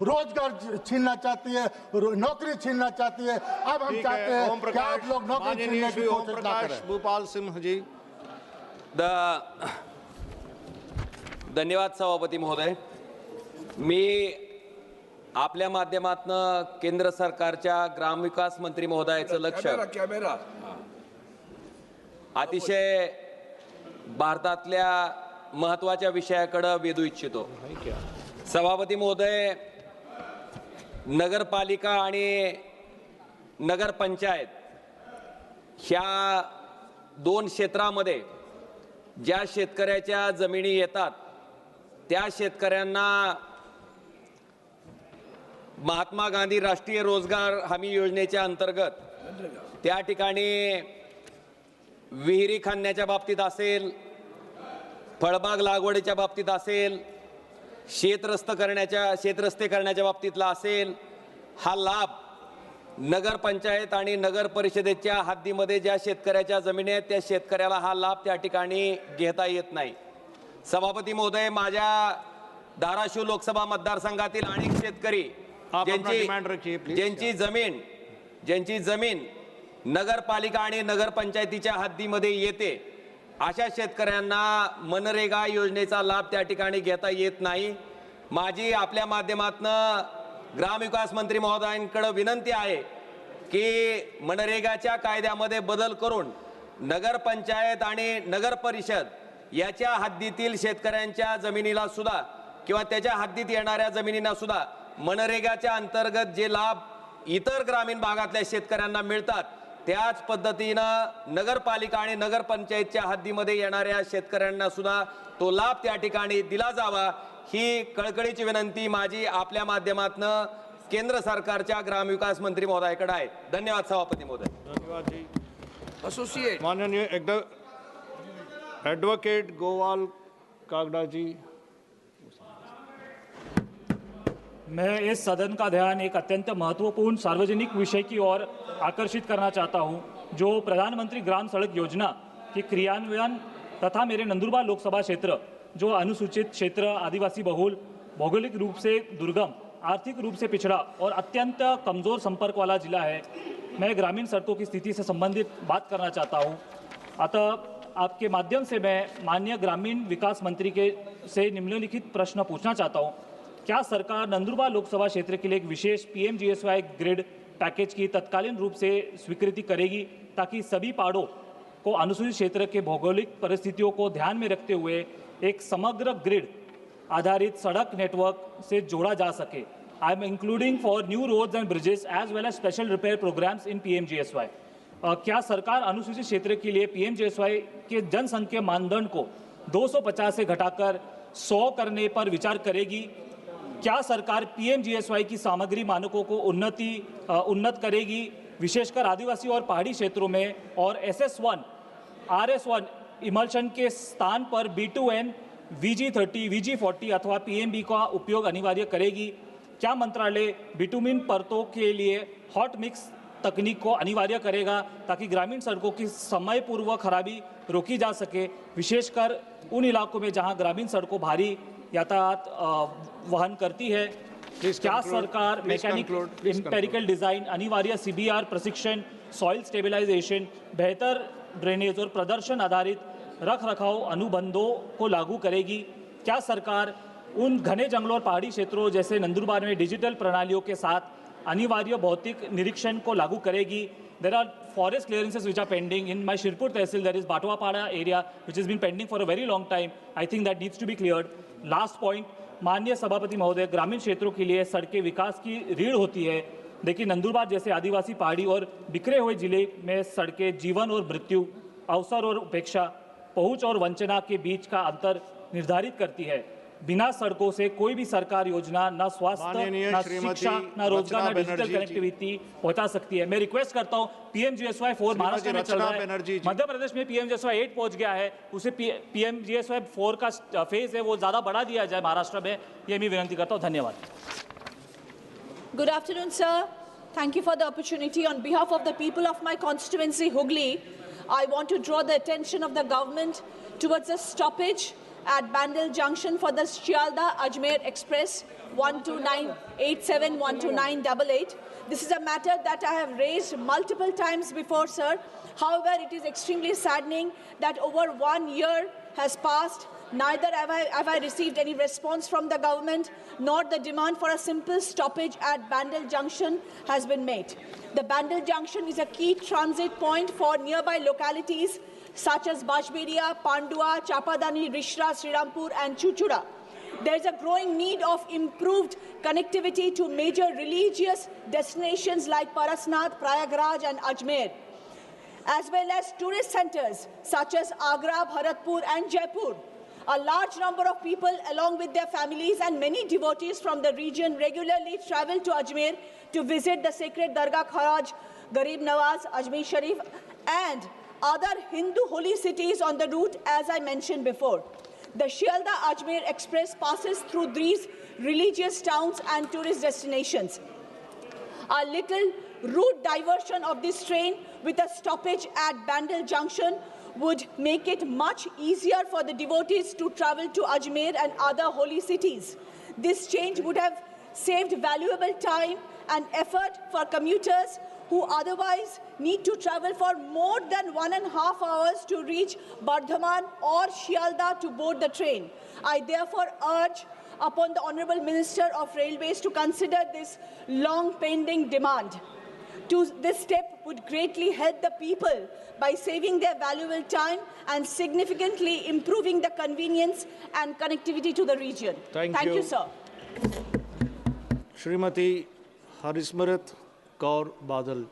रोजगार छीनना चाहती है, नौकरी छीनना चाहती है। अब हम चाहते हैं कि आप लोग नौकरी छीनने की कोशिश ना करें। भूपाल सिंह जी। धन्यवाद सभापती महोदय। मी आपल्या माध्यमातून केंद्र सरकारच्या ग्रामविकास मंत्री महोदयाचं लक्ष अतिशय भारतातल्या महत्त्वाच्या विषयाकडे वेधू इच्छितो। सभापती महोदय, नगरपालिका आणि नगरपंचायत ह्या दोन क्षेत्रामध्ये ज्या शेतकऱ्याच्या जमिनी येतात त्या शेतकऱ्यांना महात्मा गांधी राष्ट्रीय रोजगार हमी योजनेच्या अंतर्गत त्या ठिकाणी विहिरी खणण्याच्या बाबतीत असेल, फळबाग लागवडीच्या बाबतीत असेल, शेतरस्ते करण्याच्या बाबतीतला असेल, हा लाभ नगरपंचायत आणि नगर परिषदेच्या हद्दीमध्ये ज्या शेतकऱ्याच्या जमिनी आहेत त्या शेतकऱ्याला हा लाभ त्या ठिकाणी घेता येत नाही। सभापती महोदय, माझ्या धाराशिव लोकसभा मतदारसंघातील अनेक शेतकरी ज्यांची जमीन नगरपालिका आणि नगरपंचायतीच्या हद्दीमध्ये येते अशा शेतकऱ्यांना मनरेगा योजनेचा लाभ त्या ठिकाणी घेता येत नाही। माझी आपल्या माध्यमातून ग्रामविकास मंत्री महोदयांकडे विनंती आहे की मनरेगाच्या कायद्यामध्ये बदल करून नगरपंचायत आणि नगर परिषद याच्या हद्दीतील शेतकऱ्यांच्या जमिनीला सुद्धा किंवा त्याच्या हद्दीत येणाऱ्या जमिनींना सुद्धा मनरेगाच्या अंतर्गत जे लाभ इतर ग्रामीण भागातल्या शेतकऱ्यांना मिळतात त्याच पद्धतीने नगरपालिका आणि नगरपंचायतच्या हद्दीमध्ये येणाऱ्या शेतकऱ्यांना सुद्धा तो लाभ त्या ठिकाणी दिला जावा, ही कळकळीची विनंती माझी आपल्या माध्यमातून केंद्र सरकारच्या ग्रामविकास मंत्री महोदयाकडे आहे। धन्यवाद सभापती महोदय। धन्यवाद जी। असोसिएट माननीय एडवोकेट गोवाल कागड़ा जी। मैं इस सदन का ध्यान एक अत्यंत महत्वपूर्ण सार्वजनिक विषय की ओर आकर्षित करना चाहता हूं, जो प्रधानमंत्री ग्राम सड़क योजना के क्रियान्वयन तथा मेरे नंदुरबार लोकसभा क्षेत्र जो अनुसूचित क्षेत्र, आदिवासी बहुल, भौगोलिक रूप से दुर्गम, आर्थिक रूप से पिछड़ा और अत्यंत कमज़ोर संपर्क वाला जिला है। मैं ग्रामीण सड़कों की स्थिति से संबंधित बात करना चाहता हूं। अतः आपके माध्यम से मैं माननीय ग्रामीण विकास मंत्री से निम्नलिखित प्रश्न पूछना चाहता हूं। क्या सरकार नंदुरबार लोकसभा क्षेत्र के लिए एक विशेष पीएमजीएसवाई ग्रिड पैकेज की तत्कालीन रूप से स्वीकृति करेगी ताकि सभी पहाड़ों को अनुसूचित क्षेत्र के भौगोलिक परिस्थितियों को ध्यान में रखते हुए एक समग्र ग्रिड आधारित सड़क नेटवर्क से जोड़ा जा सके? I am including for new roads and bridges as well as special repair programmes in PMGSY. क्या सरकार अनुसूचित क्षेत्र के लिए पीएमजीएसवाई के जनसंख्या मानदंड को 250 से घटाकर 100 करने पर विचार करेगी? क्या सरकार पीएमजीएसवाई की सामग्री मानकों को उन्नत करेगी, विशेषकर आदिवासी और पहाड़ी क्षेत्रों में, और SS1 RS1 इमल्शन के स्थान पर B2N VG30 VG40 अथवा PMB का उपयोग अनिवार्य करेगी? क्या मंत्रालय बिटुमिन परतों के लिए हॉट मिक्स तकनीक को अनिवार्य करेगा ताकि ग्रामीण सड़कों की समयपूर्व खराबी रोकी जा सके, विशेषकर उन इलाकों में जहां ग्रामीण सड़कों भारी यातायात वहन करती है? क्या सरकार मैकेनिक एम्पेरिकल डिजाइन, अनिवार्य CBR प्रशिक्षण, सॉइल स्टेबलाइजेशन, बेहतर ड्रेनेज और प्रदर्शन आधारित रख रखाव अनुबंधों को लागू करेगी? क्या सरकार उन घने जंगलों और पहाड़ी क्षेत्रों जैसे नंदुरबार में डिजिटल प्रणालियों के साथ अनिवार्य भौतिक निरीक्षण को लागू करेगी? There are forest clearances which are pending in my Shirpur Tehsil. There is Batwapada area which has been pending for a very long time. I think that needs to be cleared. Last point, माननीय सभापति महोदय, ग्रामीण क्षेत्रों के लिए सड़कें विकास की रीढ़ होती है, लेकिन नंदुरबार जैसे आदिवासी, पहाड़ी और बिखरे हुए जिले में सड़कें जीवन और मृत्यु, अवसर और उपेक्षा, पहुंच और वंचना के बीच का अंतर निर्धारित करती है। बिना सड़कों से कोई भी सरकार योजना न स्वास्थ्य, न शिक्षा, न रोजगार, न डिजिटल कनेक्टिविटी पहुंचा सकती है। मैं रिक्वेस्ट करता हूं, पीएमजीएसवाई 4 महाराष्ट्र में चल रहा है, मध्य प्रदेश में पीएमजीएसवाई 8 पहुंच गया है, उसे पीएमजीएसवाई 4 का फेज है वो ज्यादा बढ़ा दिया जाए महाराष्ट्र में, ये मैं विनंती करता हूं। धन्यवाद। Good afternoon sir, thank you for the opportunity. On behalf of the people of my constituency Hooghly, I want to draw the attention of the government towards a stoppage at Bandel Junction for the Shialda Ajmer Express 12987 12988. This is a matter that I have raised multiple times before, sir. However, it is extremely saddening that over 1 year has passed. Neither have I received any response from the government, nor the demand for a simple stoppage at Bandel Junction has been made. The Bandel Junction is a key transit point for nearby localities such as Bajberia, Pandua, Chapadani, Rishra, Srirampur and Chuchura. There is a growing need of improved connectivity to major religious destinations like Parasnath, Prayagraj and Ajmer, as well as tourist centers such as Agra, Bharatpur and Jaipur. A large number of people, along with their families and many devotees from the region, regularly travel to Ajmer to visit the sacred Dargah Kharaj, Garib Nawaz, Ajmer Sharif, and other Hindu holy cities on the route, as I mentioned before. The Shialda Ajmer Express passes through these religious towns and tourist destinations. A little route diversion of this train with a stoppage at Bandel Junction would make it much easier for the devotees to travel to Ajmer and other holy cities. This change would have saved valuable time and effort for commuters who otherwise need to travel for more than 1.5 hours to reach Bardhaman or Shialda to board the train. I therefore urge upon the Honourable Minister of Railways to consider this long-pending demand. This step would greatly help the people by saving their valuable time and significantly improving the convenience and connectivity to the region. Thank you, you. sir. Shrimati Harismarat Kaur Badal.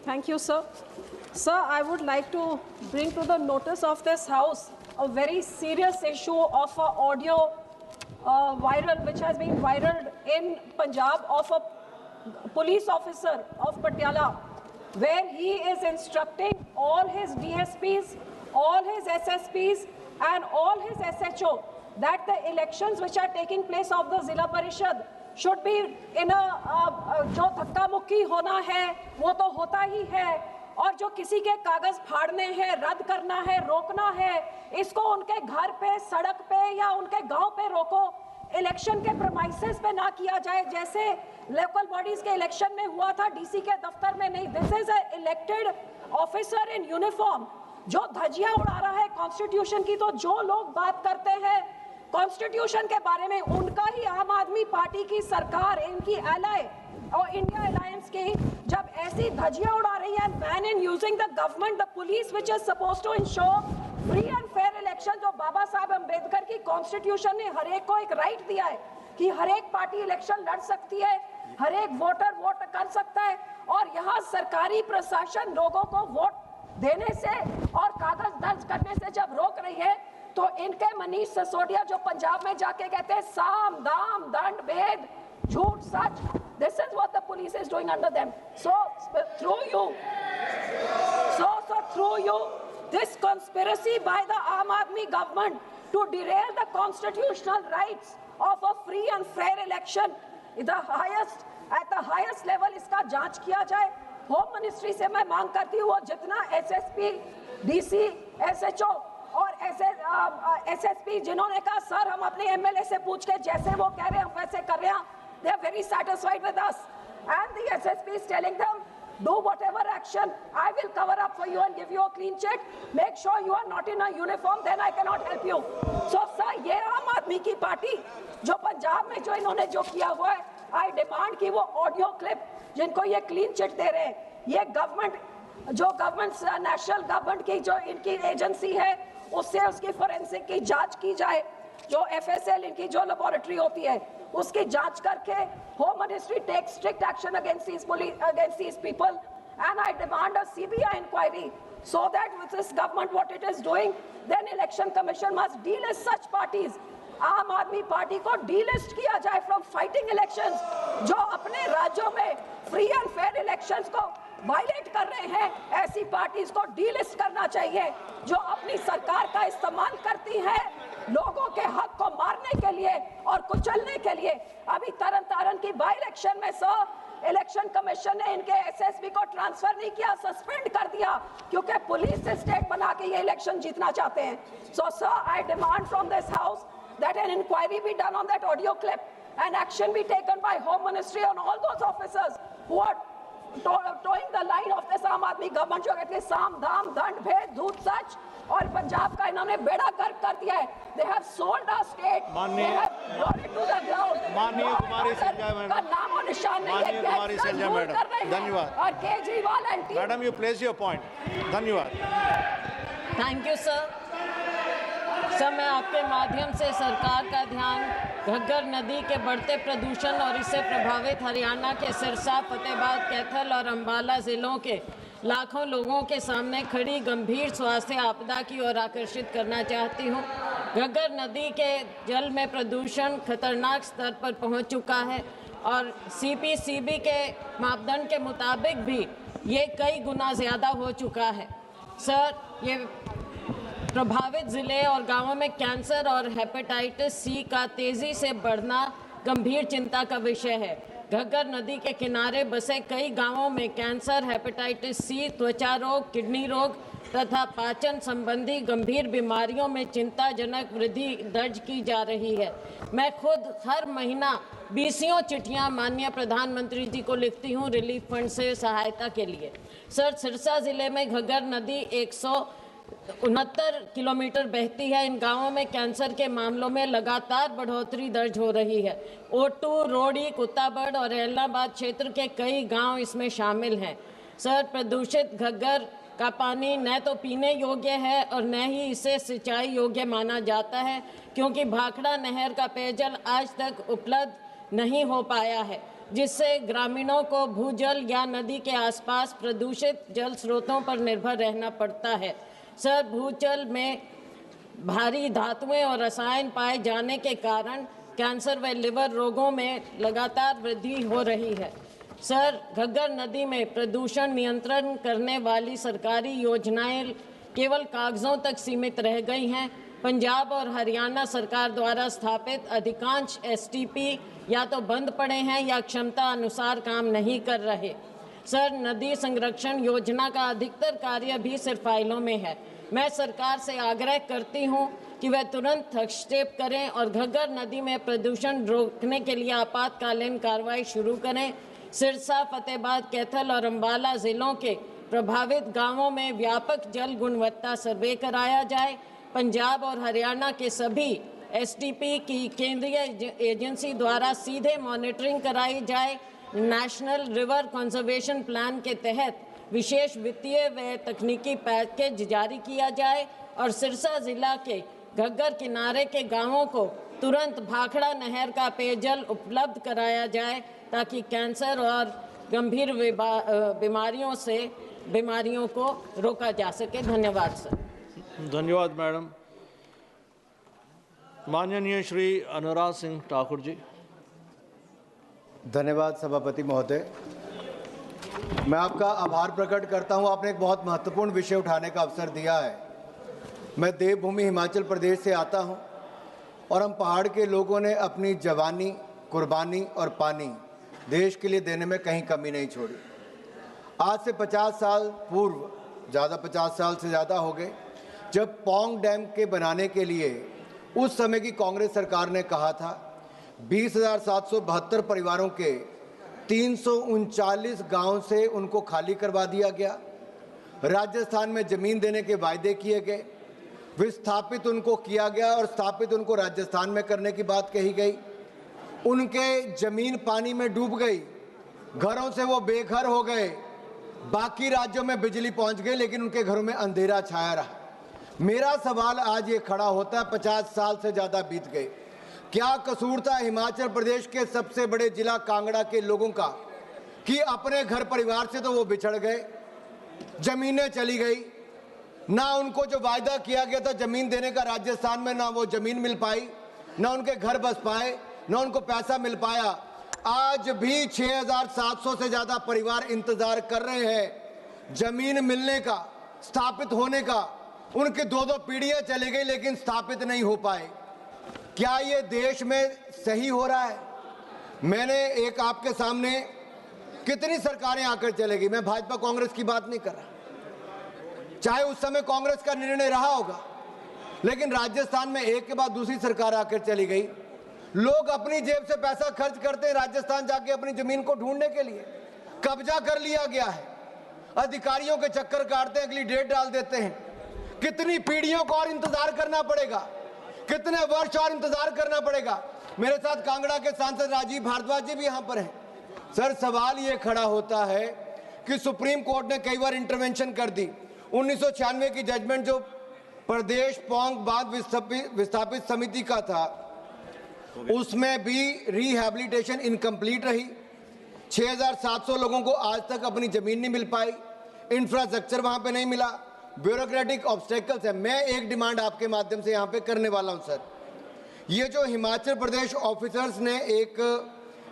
Thank you, sir. Sir, I would like to bring to the notice of this House a very serious issue of an audio which has been viral in Punjab of a police officer of Patiala, where he is instructing all his DSPs, all his SSPs and all his SHO that the elections which are taking place of the Zilla Parishad should be in a जो धक्का मुक्की होना है वो तो होता ही है, और जो किसी के कागज फाड़ने हैं, रद्द करना है, रोकना है, इसको उनके घर पे, सड़क पे या उनके गांव पे रोको, इलेक्शन के प्रमाइसेस पे ना किया जाए जैसे लोकल बॉडीज के इलेक्शन में हुआ था, डीसी के दफ्तर में नहीं। This is a elected officer in uniform जो धज्जियां उड़ा रहा है कॉन्स्टिट्यूशन की। तो जो लोग बात करते हैं कॉन्स्टिट्यूशन के बारे में, उनका ही आम आदमी पार्टी की सरकार, इनकी एलाय और इंडिया अलायंस की जब ऐसी धज्जियां उड़ा रही है, been in using the government, the police which is supposed to ensure free and fair election, जो बाबा साहब अम्बेडकर की कॉन्स्टिट्यूशन ने हर एक को एक राइट दिया है कि हर एक पार्टी इलेक्शन लड़ सकती है, हर एक वोटर वोट कर सकता है, और यहाँ सरकारी प्रशासन लोगों को वोट देने से और कागज दर्ज करने से जब रोक रही है, तो इनके मनीष सिसोदिया जो पंजाब में जाके कहते हैं साम दाम दंड भेद झूठ सच, this is what the police is doing under them. So through you, this conspiracy by the Aam Aadmi government to derail the constitutional rights of a free and fair election, at the highest level इसका जांच किया जाए। Home ministry से मैं मांग करती हूँ वो जितना एसएसपी, डीसी, एसएचओ और एसएसपी जिन्होंने कहा सर हम अपने एमएलए से पूछ के जैसे वो कह रहे हैं हम वैसे कर रहे हैं, they are very satisfied with us, and the SSP is telling them do whatever action, I will cover up for you and give you a clean check, make sure you are not in a uniform, then I cannot help you. So sir, ये आम आदमी की party जो पंजाब में जो इन्होंने जो किया हुआ है, I demand कि वो ऑडियो क्लिप जिनको ये क्लीन चिट दे रहे हैं, ये गवर्नमेंट जो नेशनल गवर्नमेंट की जो इनकी एजेंसी है उससे उसकी फोरेंसिक की जांच की जाए, जो एफएसएल इनकी जो लेबोरेटरी होती है उसकी जांच करके home ministry take strict action against these people, and I demand a CBI inquiry so that with this government what it is doing, then election commission must delist such parties. आम आदमी party को delist किया जाए from fighting elections, जो अपने राज्यों में free and fair elections को वायलेट कर रहे हैं, ऐसी पार्टीज को डीलिस्ट करना चाहिए जो अपनी सरकार का इस्तेमाल करती हैं लोगों के हक को मारने के लिए और कुचलने के लिए। अभी तरन तारण गठबंधन की बाई इलेक्शन में सर इलेक्शन कमीशन ने इनके एसएसपी को ट्रांसफर नहीं किया, सस्पेंड कर दिया, क्योंकि पुलिस से स्टेट बना के ये इलेक्शन जीतना चाहते हैं। So sir I demand from this house that an inquiry be done on that audio clip and action be taken by Home Ministry on all those officers who are towing the line of this Aam Aadmi government, जो कहते हैं साम धाम दंड भेद धूत सच, और पंजाब का इन्होंने बेड़ा गर्क कर दिया है। They have sold our state, they have brought it to the ground। माननीय कुमारी सैलजा मैडम, का नाम और निशान नहीं है। माननीय कुमारी सैलजा मैडम, धन्यवाद। और Kejriwal and madam you place your point, धन्यवाद। Thank you sir. सर मैं आपके माध्यम से सरकार का ध्यान घग्गर नदी के बढ़ते प्रदूषण और इससे प्रभावित हरियाणा के सिरसा, फतेहाबाद, कैथल और अंबाला जिलों के लाखों लोगों के सामने खड़ी गंभीर स्वास्थ्य आपदा की ओर आकर्षित करना चाहती हूँ। घग्गर नदी के जल में प्रदूषण खतरनाक स्तर पर पहुँच चुका है और CPCB के मापदंड के मुताबिक भी ये कई गुना ज़्यादा हो चुका है। सर ये प्रभावित ज़िले और गांवों में कैंसर और हेपेटाइटिस C का तेज़ी से बढ़ना गंभीर चिंता का विषय है। घग्गर नदी के किनारे बसे कई गांवों में कैंसर, हेपेटाइटिस C, त्वचा रोग, किडनी रोग तथा पाचन संबंधी गंभीर बीमारियों में चिंताजनक वृद्धि दर्ज की जा रही है। मैं खुद हर महीना 20 चिट्ठियां माननीय प्रधानमंत्री जी को लिखती हूं रिलीफ फंड से सहायता के लिए। सर सिरसा ज़िले में घग्गर नदी 169 किलोमीटर बहती है। इन गांवों में कैंसर के मामलों में लगातार बढ़ोतरी दर्ज हो रही है। ओटू, रोड़ी, कुत्ताबड़ और एलनाबाद क्षेत्र के कई गांव इसमें शामिल हैं। सर प्रदूषित घग्गर का पानी न तो पीने योग्य है और न ही इसे सिंचाई योग्य माना जाता है, क्योंकि भाखड़ा नहर का पेयजल आज तक उपलब्ध नहीं हो पाया है, जिससे ग्रामीणों को भूजल या नदी के आसपास प्रदूषित जल स्रोतों पर निर्भर रहना पड़ता है। सर भूजल में भारी धातुएं और रसायन पाए जाने के कारण कैंसर व लिवर रोगों में लगातार वृद्धि हो रही है। सर घग्गर नदी में प्रदूषण नियंत्रण करने वाली सरकारी योजनाएं केवल कागजों तक सीमित रह गई हैं। पंजाब और हरियाणा सरकार द्वारा स्थापित अधिकांश STP या तो बंद पड़े हैं या क्षमता अनुसार काम नहीं कर रहे। सर नदी संरक्षण योजना का अधिकतर कार्य भी सिर्फ फाइलों में है। मैं सरकार से आग्रह करती हूं कि वह तुरंत हस्तक्षेप करें और घग्गर नदी में प्रदूषण रोकने के लिए आपातकालीन कार्रवाई शुरू करें। सिरसा, फतेहाबाद, कैथल और अंबाला जिलों के प्रभावित गांवों में व्यापक जल गुणवत्ता सर्वे कराया जाए। पंजाब और हरियाणा के सभी STP की केंद्रीय एजेंसी द्वारा सीधे मॉनिटरिंग कराई जाए। नेशनल रिवर कंजर्वेशन प्लान के तहत विशेष वित्तीय व तकनीकी पैकेज जारी किया जाए और सिरसा जिला के घग्गर किनारे के गांवों को तुरंत भाखड़ा नहर का पेयजल उपलब्ध कराया जाए, ताकि कैंसर और गंभीर बीमारियों को रोका जा सके। धन्यवाद सर। धन्यवाद मैडम। माननीय श्री अनुराग सिंह ठाकुर जी। धन्यवाद सभापति महोदय। मैं आपका आभार प्रकट करता हूं, आपने एक बहुत महत्वपूर्ण विषय उठाने का अवसर दिया है। मैं देवभूमि हिमाचल प्रदेश से आता हूं और हम पहाड़ के लोगों ने अपनी जवानी, कुर्बानी और पानी देश के लिए देने में कहीं कमी नहीं छोड़ी। आज से 50 साल पूर्व, 50 साल से ज़्यादा हो गए, जब पौंग डैम के बनाने के लिए उस समय की कांग्रेस सरकार ने कहा था 20,772 परिवारों के 339 गांव से उनको खाली करवा दिया गया। राजस्थान में ज़मीन देने के वायदे किए गए, विस्थापित उनको किया गया और स्थापित उनको राजस्थान में करने की बात कही गई। उनके ज़मीन पानी में डूब गई, घरों से वो बेघर हो गए। बाकी राज्यों में बिजली पहुंच गई, लेकिन उनके घरों में अंधेरा छाया रहा। मेरा सवाल आज ये खड़ा होता है, 50 साल से ज़्यादा बीत गए, क्या कसूर था हिमाचल प्रदेश के सबसे बड़े जिला कांगड़ा के लोगों का कि अपने घर परिवार से तो वो बिछड़ गए, जमीनें चली गई, ना उनको जो वायदा किया गया था जमीन देने का राजस्थान में, ना वो जमीन मिल पाई, ना उनके घर बस पाए, ना उनको पैसा मिल पाया। आज भी 6,700 से ज़्यादा परिवार इंतजार कर रहे हैं जमीन मिलने का, स्थापित होने का। उनके 2-2 पीढ़ियां चली गई लेकिन स्थापित नहीं हो पाए। क्या ये देश में सही हो रहा है? मैंने एक आपके सामने कितनी सरकारें आकर चलेगी, मैं भाजपा कांग्रेस की बात नहीं कर रहा, चाहे उस समय कांग्रेस का निर्णय रहा होगा, लेकिन राजस्थान में एक के बाद दूसरी सरकार आकर चली गई। लोग अपनी जेब से पैसा खर्च करते हैं राजस्थान जाके अपनी जमीन को ढूंढने के लिए। कब्जा कर लिया गया है, अधिकारियों के चक्कर काटते हैं, अगली डेट डाल देते हैं। कितनी पीढ़ियों को और इंतजार करना पड़ेगा, कितने वर्ष और इंतजार करना पड़ेगा। मेरे साथ कांगड़ा के सांसद राजीव भारद्वाज जी भी यहां पर हैं। सर, सवाल ये खड़ा होता है कि सुप्रीम कोर्ट ने कई बार इंटरवेंशन कर दी। 1996 की जजमेंट जो प्रदेश पोंग बांध विस्थापित समिति का था, उसमें भी रिहैबिलिटेशन इनकम्प्लीट रही। 6700 लोगों को आज तक अपनी जमीन नहीं मिल पाई, इंफ्रास्ट्रक्चर वहां पे नहीं मिला, ब्यूरोक्रेटिक ऑब्स्टेकल्स है। मैं एक डिमांड आपके माध्यम से यहां पे करने वाला हूं सर, ये जो हिमाचल प्रदेश ऑफिसर्स ने एक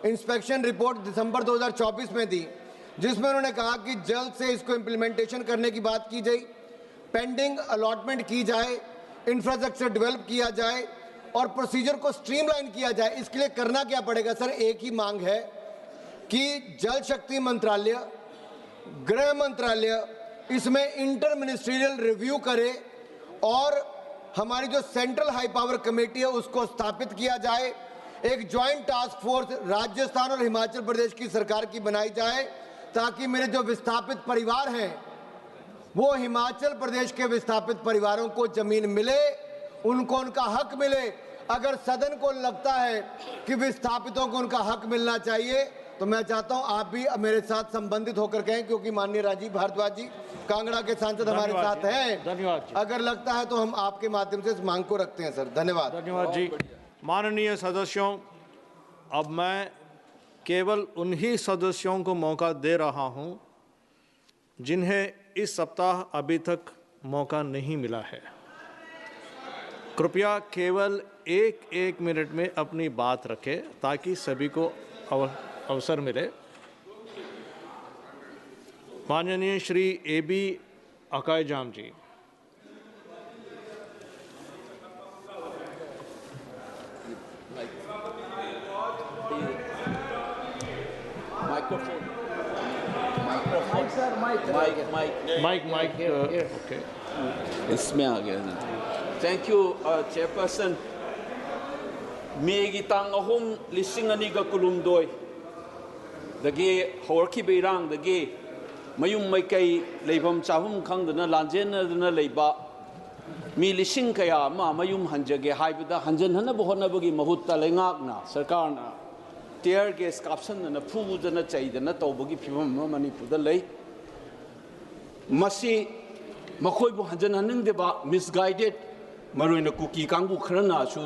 इंस्पेक्शन रिपोर्ट दिसंबर 2024 में दी, जिसमें उन्होंने कहा कि जल्द से इसको इम्प्लीमेंटेशन करने की बात की जाए, पेंडिंग अलॉटमेंट की जाए, इंफ्रास्ट्रक्चर डेवलप किया जाए और प्रोसीजर को स्ट्रीमलाइन किया जाए। इसके लिए करना क्या पड़ेगा सर? एक ही मांग है कि जल शक्ति मंत्रालय, गृह मंत्रालय इसमें इंटर मिनिस्ट्रियल रिव्यू करे और हमारी जो सेंट्रल हाई पावर कमेटी है उसको स्थापित किया जाए। एक ज्वाइंट टास्क फोर्स राजस्थान और हिमाचल प्रदेश की सरकार की बनाई जाए, ताकि मेरे जो विस्थापित परिवार हैं वो हिमाचल प्रदेश के विस्थापित परिवारों को जमीन मिले, उनको उनका हक मिले। अगर सदन को लगता है कि विस्थापितों को उनका हक मिलना चाहिए, तो मैं चाहता हूं आप भी मेरे साथ संबंधित होकर कहें, क्योंकि माननीय राजीव भारद्वाज जी कांगड़ा के सांसद हमारे साथ हैं। धन्यवाद। अगर लगता है तो हम आपके माध्यम से इस मांग को रखते हैं सर। धन्यवाद। धन्यवाद जी। माननीय सदस्यों, अब मैं केवल उन्हीं सदस्यों को मौका दे रहा हूं जिन्हें इस सप्ताह अभी तक मौका नहीं मिला है। कृपया केवल एक मिनट में अपनी बात रखें ताकि सभी को अवसर मिले। माननीय श्री AB अकाईजाम जी। माइक ओके, इसमें आ गया ना। Thank you chairperson. मेगी तांग अहुम लिसिंग अनिगा कुलुमदोय दगे हौरखिबा इरांगदगे मयुम मैकई लेबम चाहुम खंगदना लांजेनदना लेबा मी लिसिंग कया मा मयुम हंजगे हाइबदा हंजनहनबो होनबगी महुत्ता लेंगाकना सरकारना टियर गैस काप्सनना फुदना चाइदना तौबगी फिबम मणिपुरदा लई। मसी मखोइबो हंजनहनिंगदेबा मिसगाइडेड मरोइना कुकी कांगु खरनासु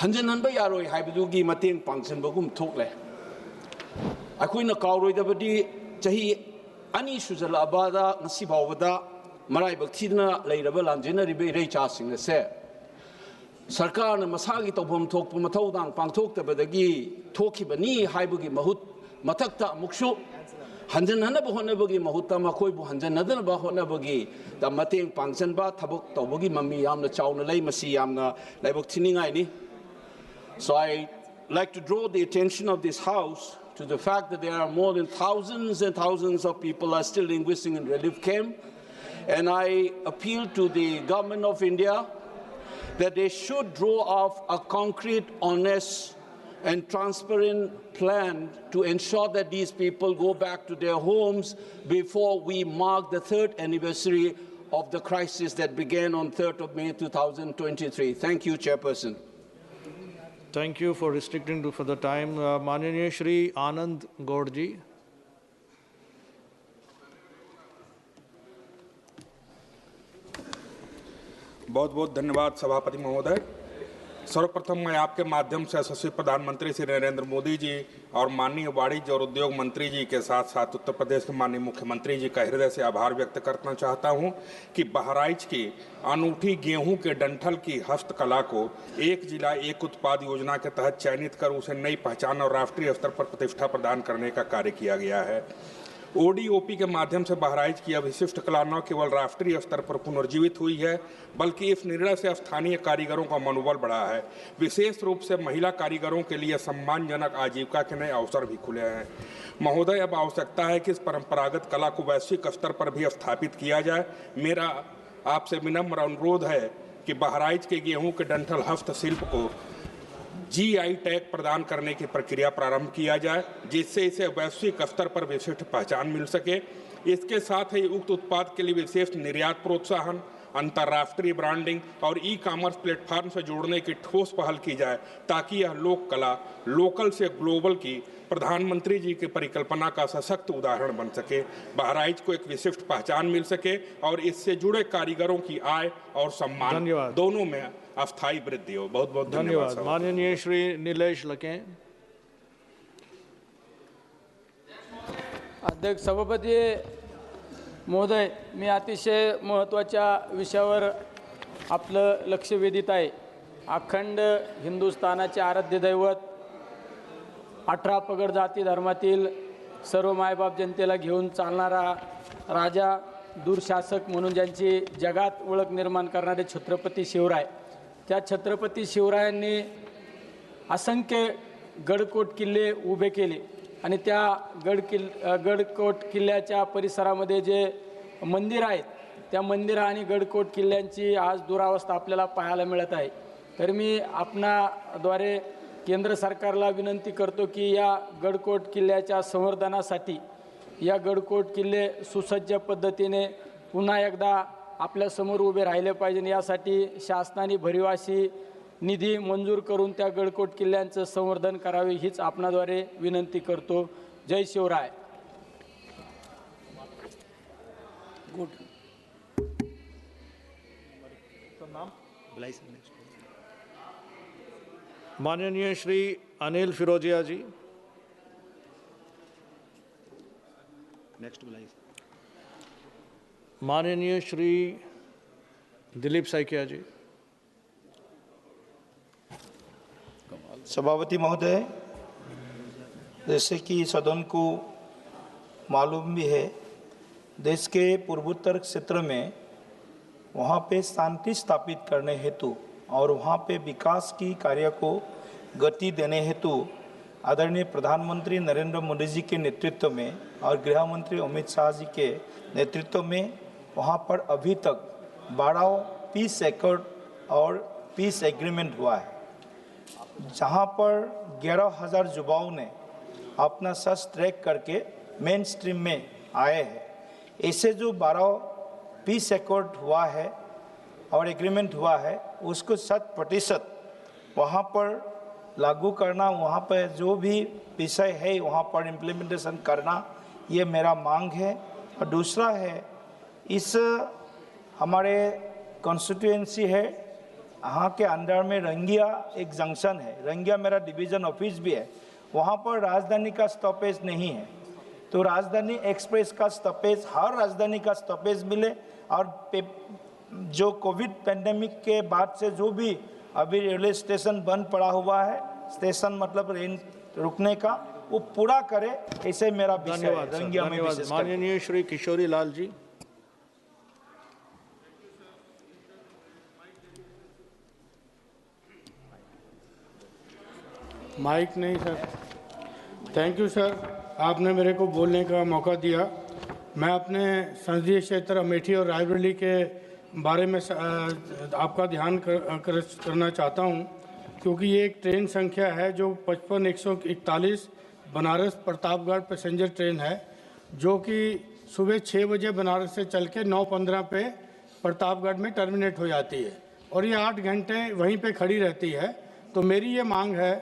हंजनहनबा यारोय हाइबदुगी मतेंग पांगसनबगुम थोकले। अखोइना कावरोइदबदी चाही अनि सुजलाबादा ngasi बावदा मराइबक थिदना लेरबा लांजेनरिबे इरैचासिंग से सरकार न मसागी तौभम थोकपु मथौदांग पांगथोक्तबदगी थोखिबनी हाइबगी महुत मथक्ता मुक्सु हंजनहनबो होनबगी महुत्ता मखोइबु हंजनदनबा होनबगी दा मतेंग पांगसनबा थबक तौबगी मम्मी यामना चावना लई मसी यामना लाइबक थिनिंगाइनी। So I like to draw the attention of this House to the fact that there are more than thousands and thousands of people are still linguisting in relief camp, and I appeal to the government of India that they should draw up a concrete, honest and transparent plan to ensure that these people go back to their homes before we mark the 3rd anniversary of the crisis that began on 3rd of May 2023. Thank you, Chairperson. Thank you for restricting for the time. माननीय श्री आनंद गौड़ जी। बहुत बहुत धन्यवाद सभापति महोदय। सर्वप्रथम मैं आपके माध्यम से यशस्वी प्रधानमंत्री श्री नरेंद्र मोदी जी और माननीय वाणिज्य और उद्योग मंत्री जी के साथ साथ उत्तर प्रदेश के माननीय मुख्यमंत्री जी का हृदय से आभार व्यक्त करना चाहता हूं कि बहराइच की अनूठी गेहूं के डंठल की हस्तकला को एक जिला एक उत्पाद योजना के तहत चयनित कर उसे नई पहचान और राष्ट्रीय स्तर पर प्रतिष्ठा प्रदान करने का कार्य किया गया है। ODOP के माध्यम से बहराइच की अभिशिष्ट कला न केवल राष्ट्रीय स्तर पर पुनर्जीवित हुई है, बल्कि इस निर्णय से स्थानीय कारीगरों का मनोबल बढ़ा है। विशेष रूप से महिला कारीगरों के लिए सम्मानजनक आजीविका के नए अवसर भी खुले हैं। महोदय, अब आवश्यकता है कि इस परंपरागत कला को वैश्विक स्तर पर भी स्थापित किया जाए। मेरा आपसे विनम्र अनुरोध है कि बहराइच के गेहूं के डंठल हस्तशिल्प को GI टैग प्रदान करने की प्रक्रिया प्रारंभ किया जाए, जिससे इसे वैश्विक स्तर पर विशिष्ट पहचान मिल सके। इसके साथ ही उक्त उत्पाद के लिए विशेष निर्यात प्रोत्साहन, अंतर्राष्ट्रीय ब्रांडिंग और ई-कॉमर्स प्लेटफॉर्म से जोड़ने की ठोस पहल की जाए, ताकि यह लोक कला लोकल से ग्लोबल की प्रधानमंत्री जी की परिकल्पना का सशक्त उदाहरण बन सके, बहराइच को एक विशिष्ट पहचान मिल सके और इससे जुड़े कारीगरों की आय और सम्मान दोनों में अस्थायी वृद्धि हो। बहुत बहुत धन्यवाद। माननीय श्री निलेश लके। अध्यक्ष सभापती महोदय, मी अतिशय महत्त्वाच्या विषयावर आपलं लक्ष वेधित आहे। अखंड हिंदुस्थानाचे आराध्य दैवत 18 पगड जाती धर्मातील सर्व मायबाप जनतेला घेऊन चालणारा राजा, दूरशासक म्हणून ज्यांची जगात ओळख निर्माण करणारे छत्रपती शिवराय, त्या छत्रपती शिवरायांनी असंख्य गडकोट किल्ले उभे केले आणि त्या गडकोट किल्ल्याच्या परिसरामध्ये जे मंदिर आहेत, त्या मंदिर आणि गडकोट किल्ल्यांची आज दुरावस्था आपल्याला पाहायला मिळत आहे। तर मी आपणाद्वारे केंद्र सरकारला विनंती करतो की या गडकोट किल्ल्याच्या संवर्धनासाठी या गडकोट किल्ले सुसज्ज पद्धतीने पुन्हा एकदा आपल्या समोर उभे राहिले पाहिजे, यासाठी शासनाने भरीवाशी निधी मंजूर करून त्या गडकोट किल्ल्यांचं संवर्धन करावे, हीच आपणाद्वारे विनंती करतो। जय शिवराय। गुड। माननीय श्री अनिल फिरोजिया जी। माननीय श्री दिलीप सैकिया जी। सभापति महोदय, जैसे कि सदन को मालूम भी है, देश के पूर्वोत्तर क्षेत्र में वहाँ पे शांति स्थापित करने हेतु और वहाँ पे विकास की कार्य को गति देने हेतु आदरणीय प्रधानमंत्री नरेंद्र मोदी जी के नेतृत्व में और गृह मंत्री अमित शाह जी के नेतृत्व में वहाँ पर अभी तक 12 पीस एकॉर्ड और पीस एग्रीमेंट हुआ है, जहाँ पर 11,000 युवाओं ने अपना सर्च ट्रैक करके मेन स्ट्रीम में आए हैं। ऐसे जो 12 पीस एकॉर्ड हुआ है और एग्रीमेंट हुआ है, उसको 100% वहाँ पर लागू करना, वहाँ पर जो भी विषय है वहाँ पर इम्प्लीमेंटेशन करना, ये मेरा मांग है। और दूसरा है, इस हमारे कॉन्स्टिट्यूएंसी है, यहाँ के अंडर में रंगिया एक जंक्शन है, रंगिया मेरा डिवीज़न ऑफिस भी है, वहाँ पर राजधानी का स्टॉपेज नहीं है, तो राजधानी एक्सप्रेस का स्टॉपेज, हर राजधानी का स्टॉपेज मिले। और जो कोविड पेंडेमिक के बाद से जो भी अभी रेलवे स्टेशन बंद पड़ा हुआ है, स्टेशन मतलब ट्रेन रुकने का, वो पूरा करे, ऐसे मेरा विषय है। रंगिया में विशेष माननीय श्री किशोरी लाल जी। माइक नहीं सर। थैंक यू सर, आपने मेरे को बोलने का मौका दिया। मैं अपने संसदीय क्षेत्र अमेठी और रायबरेली के बारे में आपका ध्यान करना चाहता हूं, क्योंकि ये एक ट्रेन संख्या है जो 55-141 बनारस प्रतापगढ़ पैसेंजर ट्रेन है, जो कि सुबह 6 बजे बनारस से चल के 9:15 पे प्रतापगढ़ में टर्मिनेट हो जाती है और ये 8 घंटे वहीं पे खड़ी रहती है। तो मेरी ये मांग है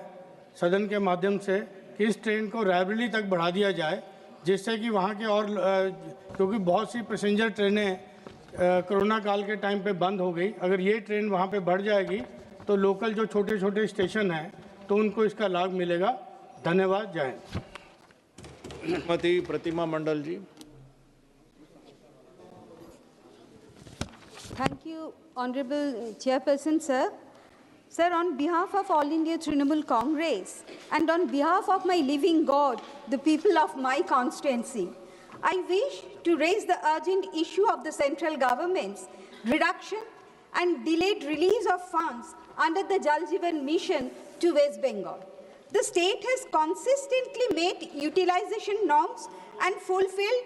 सदन के माध्यम से कि इस ट्रेन को रायबरेली तक बढ़ा दिया जाए, जिससे कि वहाँ के और क्योंकि बहुत सी पैसेंजर ट्रेनें कोरोना काल के टाइम पे बंद हो गई, अगर ये ट्रेन वहाँ पे बढ़ जाएगी तो लोकल जो छोटे छोटे स्टेशन हैं तो उनको इसका लाभ मिलेगा। धन्यवाद। जय हिंद। श्रीमती प्रतिमा मंडल जी। Thank you, Honorable Chairperson, sir. Sir, on behalf of All India Trinamool Congress and on behalf of my living God, the people of my constituency, I wish to raise the urgent issue of the central government's reduction and delayed release of funds under the Jal Jeevan Mission to West Bengal. The state has consistently made utilization norms and fulfilled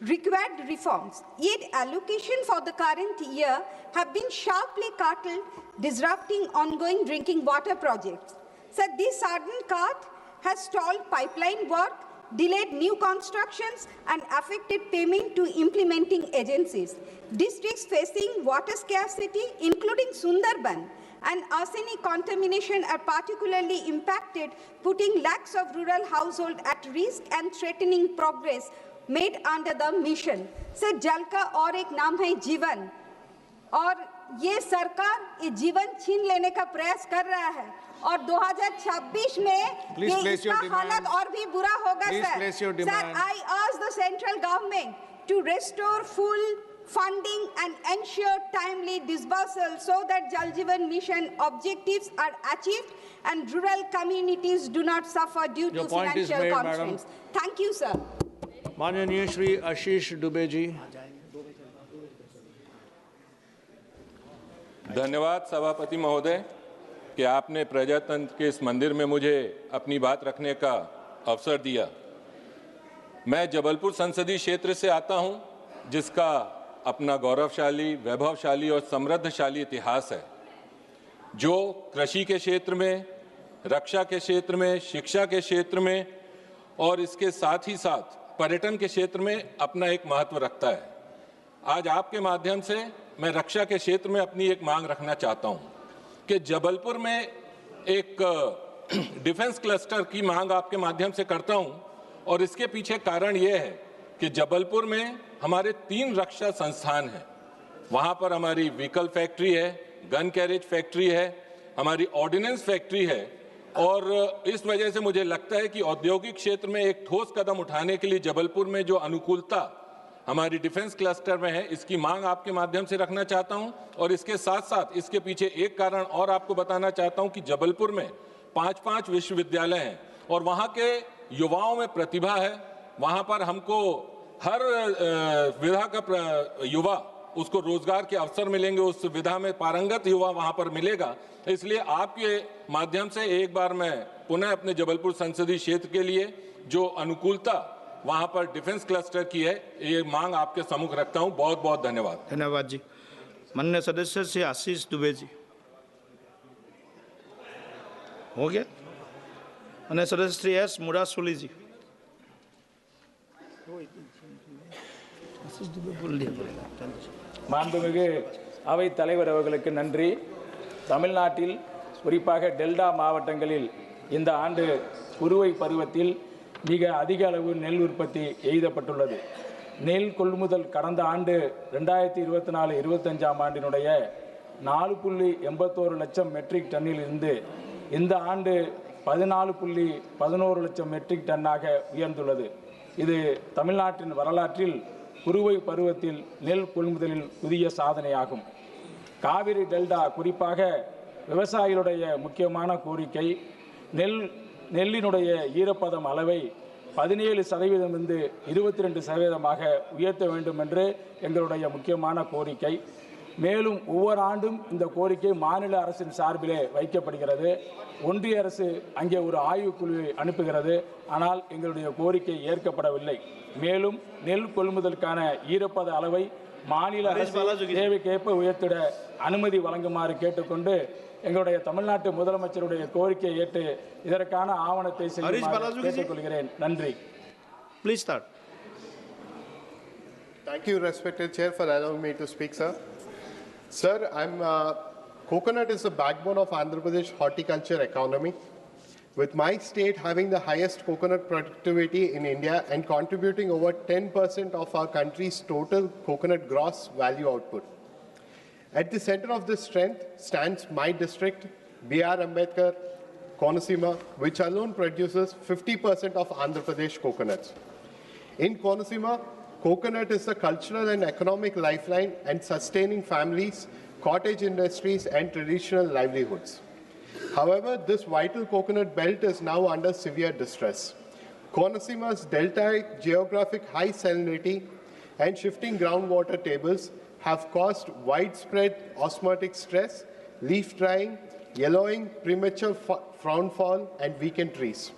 required reforms, yet allocation for the current year have been sharply curtailed, disrupting ongoing drinking water projects. So this sudden cut has stalled pipeline work, delayed new constructions, and affected payment to implementing agencies. Districts facing water scarcity, including Sundarban, and arsenic contamination are particularly impacted, putting lakhs of rural households at risk and threatening progress made under the mission. से जल का और एक नाम है जीवन, और ये सरकार ये जीवन छीन लेने का प्रयास कर रहा है, और 2026 में ये इसका हालत और भी बुरा होगा sir. Sir, I urge the central government to restore full funding and ensure timely disbursal so that Jal Jeevan Mission objectives are achieved and rural communities do not suffer due to financial constraints. Thank you, sir. माननीय श्री आशीष दुबे जी. धन्यवाद सभापति महोदय कि आपने प्रजातंत्र के इस मंदिर में मुझे अपनी बात रखने का अवसर दिया. मैं जबलपुर संसदीय क्षेत्र से आता हूं, जिसका अपना गौरवशाली, वैभवशाली और समृद्धशाली इतिहास है, जो कृषि के क्षेत्र में, रक्षा के क्षेत्र में, शिक्षा के क्षेत्र में और इसके साथ ही साथ पर्यटन के क्षेत्र में अपना एक महत्व रखता है. आज आपके माध्यम से मैं रक्षा के क्षेत्र में अपनी एक मांग रखना चाहता हूं कि जबलपुर में एक डिफेंस क्लस्टर की मांग आपके माध्यम से करता हूं, और इसके पीछे कारण यह है कि जबलपुर में हमारे 3 रक्षा संस्थान हैं. वहां पर हमारी व्हीकल फैक्ट्री है, गन कैरेज फैक्ट्री है, हमारी ऑर्डिनेंस फैक्ट्री है, और इस वजह से मुझे लगता है कि औद्योगिक क्षेत्र में एक ठोस कदम उठाने के लिए जबलपुर में जो अनुकूलता हमारी डिफेंस क्लस्टर में है, इसकी मांग आपके माध्यम से रखना चाहता हूं. और इसके साथ साथ इसके पीछे एक कारण और आपको बताना चाहता हूं कि जबलपुर में 5 विश्वविद्यालय हैं और वहां के युवाओं में प्रतिभा है. वहां पर हमको हर विधा का युवा उसको रोजगार के अवसर मिलेंगे, उस विधा में पारंगत युवा वहां पर मिलेगा. इसलिए आपके माध्यम से एक बार मैं पुनः अपने जबलपुर संसदीय क्षेत्र के लिए जो अनुकूलता वहां पर डिफेंस क्लस्टर की है, ये मांग आपके सम्मुख रखता हूं. बहुत बहुत धन्यवाद. धन्यवाद जी. माननीय सदस्य श्री आशीष दुबे जी हो गया. माननीय सदस्य श्री एस मुरासोली जी. மாண்புமிகு அவை தலைவர் அவர்களுக்கு நன்றி. தமிழ்நாட்டில் குறிப்பாக டெல்டா மாவட்டங்களில் இந்த ஆண்டு குறுவை பருவத்தில் மிக அதிக அளவு நெல் உற்பத்தி எய்தப்பட்டுள்ளது. நெல் கொள்முதல் கடந்த ஆண்டு 2024-25 ஆண்டினுடைய 4.81 லட்சம் மெட்ரிக் டன்னில் இருந்து இந்த ஆண்டு 14.11 லட்சம் மெட்ரிக் டன்னாக உயர்ந்துள்ளது. இது தமிழ்நாட்டின் வரலாற்றில் குறுவை பருவத்தில் நெல் கொள்முதலில் புதிய சாதனையாகும். காவிரி டெல்டா குறிப்பாக விவசாயிகளுடைய முக்கியமான கோரிக்கை நெல்லினுடைய ஈரப்பதம் அளவை 17% 22% உயர்த்த வேண்டும் என்று எங்களுடைய முக்கியமான கோரிக்கை. மேலும் ஒவ்வொரு ஆண்டும் இந்த கோரிக்கை மாநில அரசின் சார்பிலே வைக்கப்படுகிறது. ஒன்றிய அரசு அங்கே ஒரு ஆய்வுக்குழுவை அனுப்புகிறது. ஆனால் எங்களுடைய கோரிக்கை ஏற்கப்படவில்லை. மேலும் நெல் கொள்முதலுக்கான ஈரப்பத அளவை மாநில அரசு தேவைக்கேற்ப உயர்த்திட அனுமதி வழங்குமாறு கேட்டுக்கொண்டு எங்களுடைய தமிழ்நாட்டு முதலமைச்சருடைய கோரிக்கையை ஏற்று இதற்கான ஆவணத்தை செய்யுமாறு கேட்டுக்கொள்கிறேன். நன்றி. Please start. Thank you, respected chair, for allowing me to speak, sir. Sir, coconut is the backbone of Andhra Pradesh horticulture economy, with my state having the highest coconut productivity in India and contributing over 10% of our country's total coconut gross value output. At the center of this strength stands my district, B.R. Ambedkar, Konaseema, which alone produces 50% of Andhra Pradesh coconuts. In Konaseema, coconut is the cultural and economic lifeline and sustaining families, cottage industries, and traditional livelihoods. However, this vital coconut belt is now under severe distress. Konosima's deltaic geographic high salinity and shifting groundwater tables have caused widespread osmotic stress, leaf drying, yellowing, premature frontfall, and weakened trees.